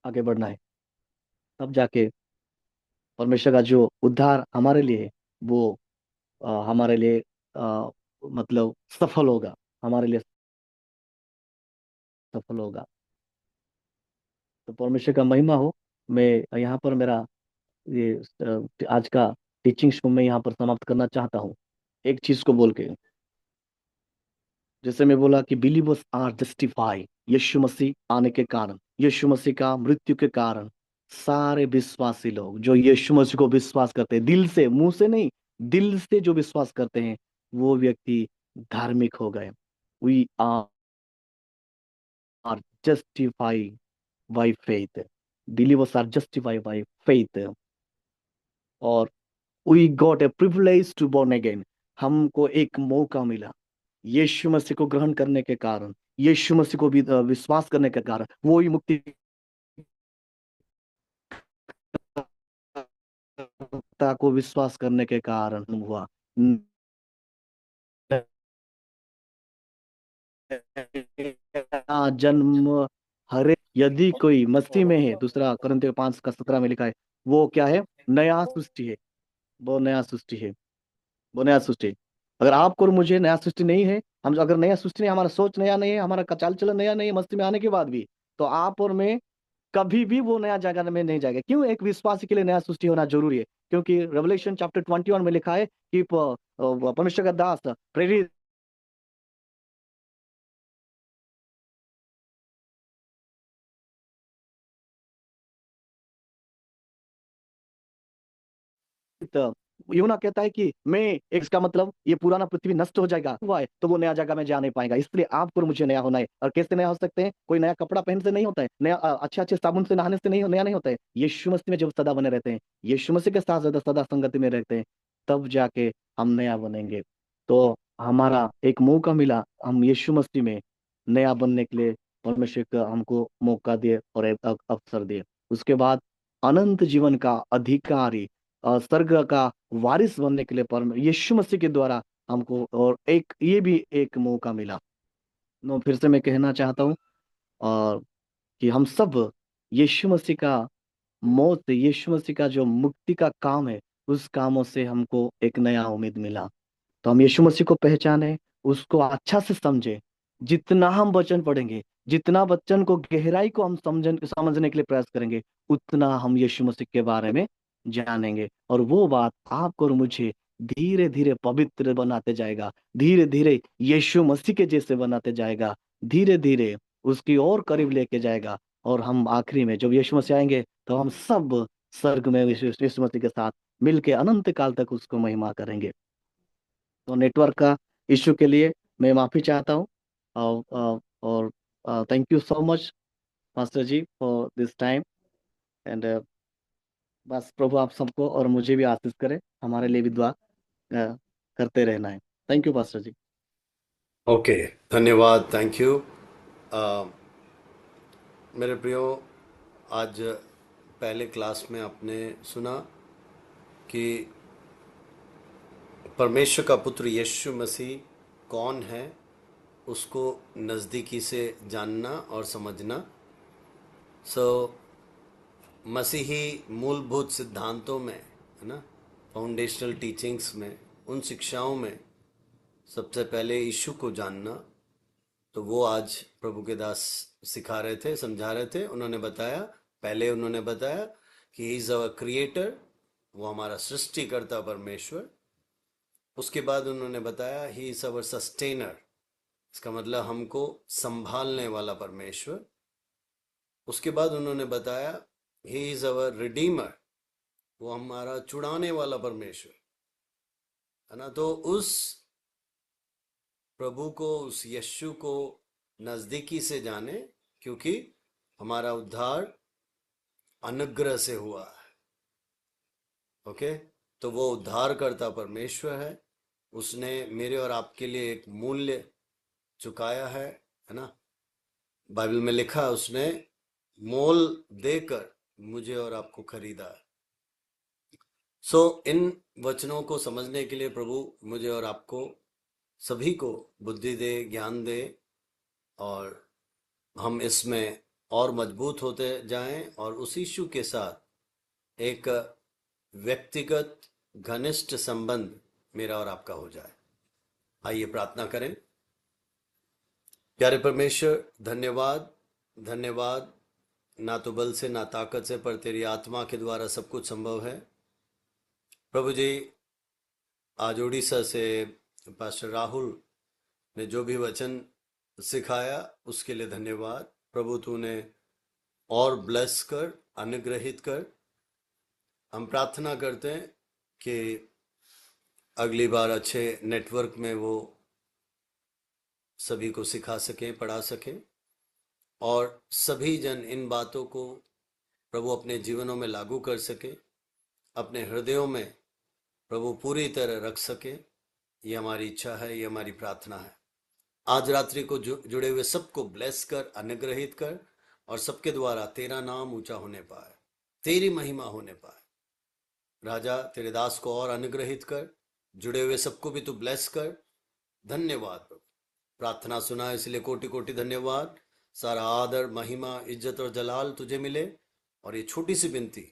आगे बढ़ना है। तब जाके परमेश्वर का जो उद्धार हमारे लिए है, वो हमारे लिए मतलब सफल होगा, हमारे लिए सफल होगा। तो परमेश्वर का महिमा हो। मैं यहाँ पर मेरा ये आज का टीचिंग शो में यहाँ पर समाप्त करना चाहता हूँ, एक चीज को बोल के। जैसे मैं बोला कि बिलीवर्स आर जस्टिफाई, यीशु मसीह आने के कारण, यीशु मसीह का मृत्यु के कारण, सारे विश्वासी लोग जो यीशु मसीह को विश्वास करते हैं, दिल से, मुंह से नहीं, दिल से जो विश्वास करते हैं, वो व्यक्ति धार्मिक हो गए। We are justify by faith, believers are justify by faith, और we got a privilege to born again. हमको एक मौका मिला यीशु मसीह को ग्रहण करने के कारण, यीशु मसीह को भी विश्वास करने के कारण, वो ही मुक्ति को विश्वास करने के कारण हुआ। नया जन्म, हरे, यदि कोई मसीह में है, दूसरा कुरिन्थियों 5:17 में लिखा है, वो क्या है? नया सृष्टि है। वो नया सृष्टि है, वो नया सृष्टि है। अगर आपको और मुझे नया सृष्टि नहीं है, हम अगर नया सृष्टि नहीं, हमारा सोच नया नहीं है, हमारा चाल चलन नया नहीं है मसीह में आने के बाद भी, तो आप और मैं कभी भी वो नया जगह में नहीं जाएगा। क्यों? एक विश्वासी के लिए नया सृष्टि होना जरूरी है, क्योंकि रेवलेशन चैप्टर 21 में लिखा है कि परमेश्वर का दास प्रेरित यूना कहता है कि मैं एक, इसका मतलब ये पुराना पृथ्वी नष्ट हो जाएगा हुआ है तो वो नया जगह में जा नहीं पाएगा, इसलिए आपको और मुझे नया होना है। और कैसे नया हो सकते हैं? कोई नया कपड़ा पहन से नहीं होता है, नया अच्छे अच्छे साबुन से नहाने से नहीं, नया नहीं होता है। यीशु मसीह में जब सदा बने रहते हैं, यीशु मसीह के साथ सदा सदा संगति में रहते हैं, तब जाके हम नया बनेंगे। तो हमारा एक मौका मिला, हम यीशु मसीह में नया बनने के लिए परमेश्वर का हमको मौका दिए और एक अवसर दिए। उसके बाद अनंत जीवन का अधिकारी, स्वर्ग का वारिस बनने के लिए परम यीशु मसीह के द्वारा हमको और एक ये भी एक मौका मिला। नो, फिर से मैं कहना चाहता हूँ और कि हम सब यीशु मसीह का मौत, यीशु मसीह का जो मुक्ति का काम है, उस कामों से हमको एक नया उम्मीद मिला। तो हम यीशु मसीह को पहचाने, उसको अच्छा से समझे। जितना हम वचन पढ़ेंगे, जितना वचन को गहराई को हम समझने के लिए प्रयास करेंगे, उतना हम यीशु मसीह के बारे में जानेंगे। और वो बात आपको और मुझे धीरे धीरे पवित्र बनाते जाएगा, धीरे धीरे यीशु मसीह के जैसे बनाते जाएगा, धीरे धीरे उसकी और करीब लेके जाएगा। और हम आखिरी में जब यीशु मसीह आएंगे, तो हम सब स्वर्ग में यीशु मसीह के साथ मिलके अनंत काल तक उसको महिमा करेंगे। तो नेटवर्क का इश्यू के लिए मैं माफी चाहता हूँ। और thank you so much master ji for this time. And बस प्रभु आप सबको और मुझे भी आशीष करे, हमारे लिए भी दुआ करते रहना है। Thank you pastor ji. Okay, धन्यवाद, थैंक यू। मेरे प्रियो, आज पहले क्लास में आपने सुना कि परमेश्वर का पुत्र यीशु मसीह कौन है, उसको नज़दीकी से जानना और समझना। सो मसीही मूलभूत सिद्धांतों में, है ना, फाउंडेशनल टीचिंग्स में, उन शिक्षाओं में सबसे पहले यीशु को जानना। तो वो आज प्रभु के दास सिखा रहे थे, समझा रहे थे। उन्होंने बताया, पहले उन्होंने बताया कि ही इज़ अवर क्रिएटर, वो हमारा सृष्टिकर्ता परमेश्वर। उसके बाद उन्होंने बताया ही इज़ अवर सस्टेनर, इसका मतलब हमको संभालने वाला परमेश्वर। उसके बाद उन्होंने बताया ही इज़ अवर रिडीमर, वो हमारा छुड़ाने वाला परमेश्वर, है ना। तो उस प्रभु को, उस यीशु को नजदीकी से जाने, क्योंकि हमारा उद्धार अनुग्रह से हुआ है। ओके, तो वो उद्धार करता परमेश्वर है, उसने मेरे और आपके लिए एक मूल्य चुकाया है ना। बाइबल में लिखा है उसने मोल देकर मुझे और आपको खरीदा है। सो इन वचनों को समझने के लिए प्रभु मुझे और आपको सभी को बुद्धि दे, ज्ञान दे, और हम इसमें और मजबूत होते जाएं और उस यीशु के साथ एक व्यक्तिगत घनिष्ठ संबंध मेरा और आपका हो जाए। आइए प्रार्थना करें। प्यारे परमेश्वर, धन्यवाद, धन्यवाद। ना तो बल से ना ताकत से, पर तेरी आत्मा के द्वारा सब कुछ संभव है। प्रभु जी, आज उड़ीसा से पास्टर राहुल ने जो भी वचन सिखाया उसके लिए धन्यवाद। प्रभु तूने और ब्लेस कर, अनुग्रहित कर। हम प्रार्थना करते हैं कि अगली बार अच्छे नेटवर्क में वो सभी को सिखा सकें, पढ़ा सकें, और सभी जन इन बातों को प्रभु अपने जीवनों में लागू कर सके, अपने हृदयों में प्रभु पूरी तरह रख सके। ये हमारी इच्छा है, ये हमारी प्रार्थना है। आज रात्रि को जुड़े हुए सबको ब्लेस कर, अनुग्रहित कर, और सबके द्वारा तेरा नाम ऊंचा होने पाए, तेरी महिमा होने पाए। राजा, तेरे दास को और अनुग्रहित कर, जुड़े हुए सबको भी तू ब्लेस कर। धन्यवाद प्रभु, प्रार्थना सुना इसलिए कोटि कोटि धन्यवाद। सारा आदर, महिमा, इज्जत और जलाल तुझे मिले। और ये छोटी सी विनती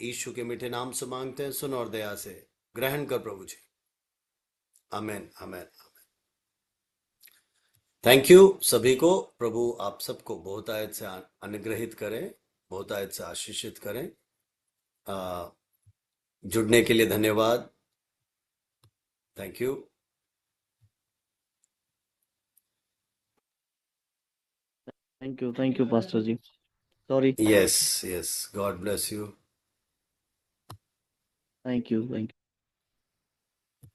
यीशु के मीठे नाम से मांगते हैं, सुन और दया से ग्रहण कर प्रभु जी। आमेन, आमेन। थैंक यू सभी को। प्रभु आप सबको बहुत आयत से अनुग्रहित करें, बहुत आयत से आशीषित करें। जुड़ने के लिए धन्यवाद। Thank you. Thank you pastor ji. Sorry. Yes, yes, God bless you. Thank you, thank you.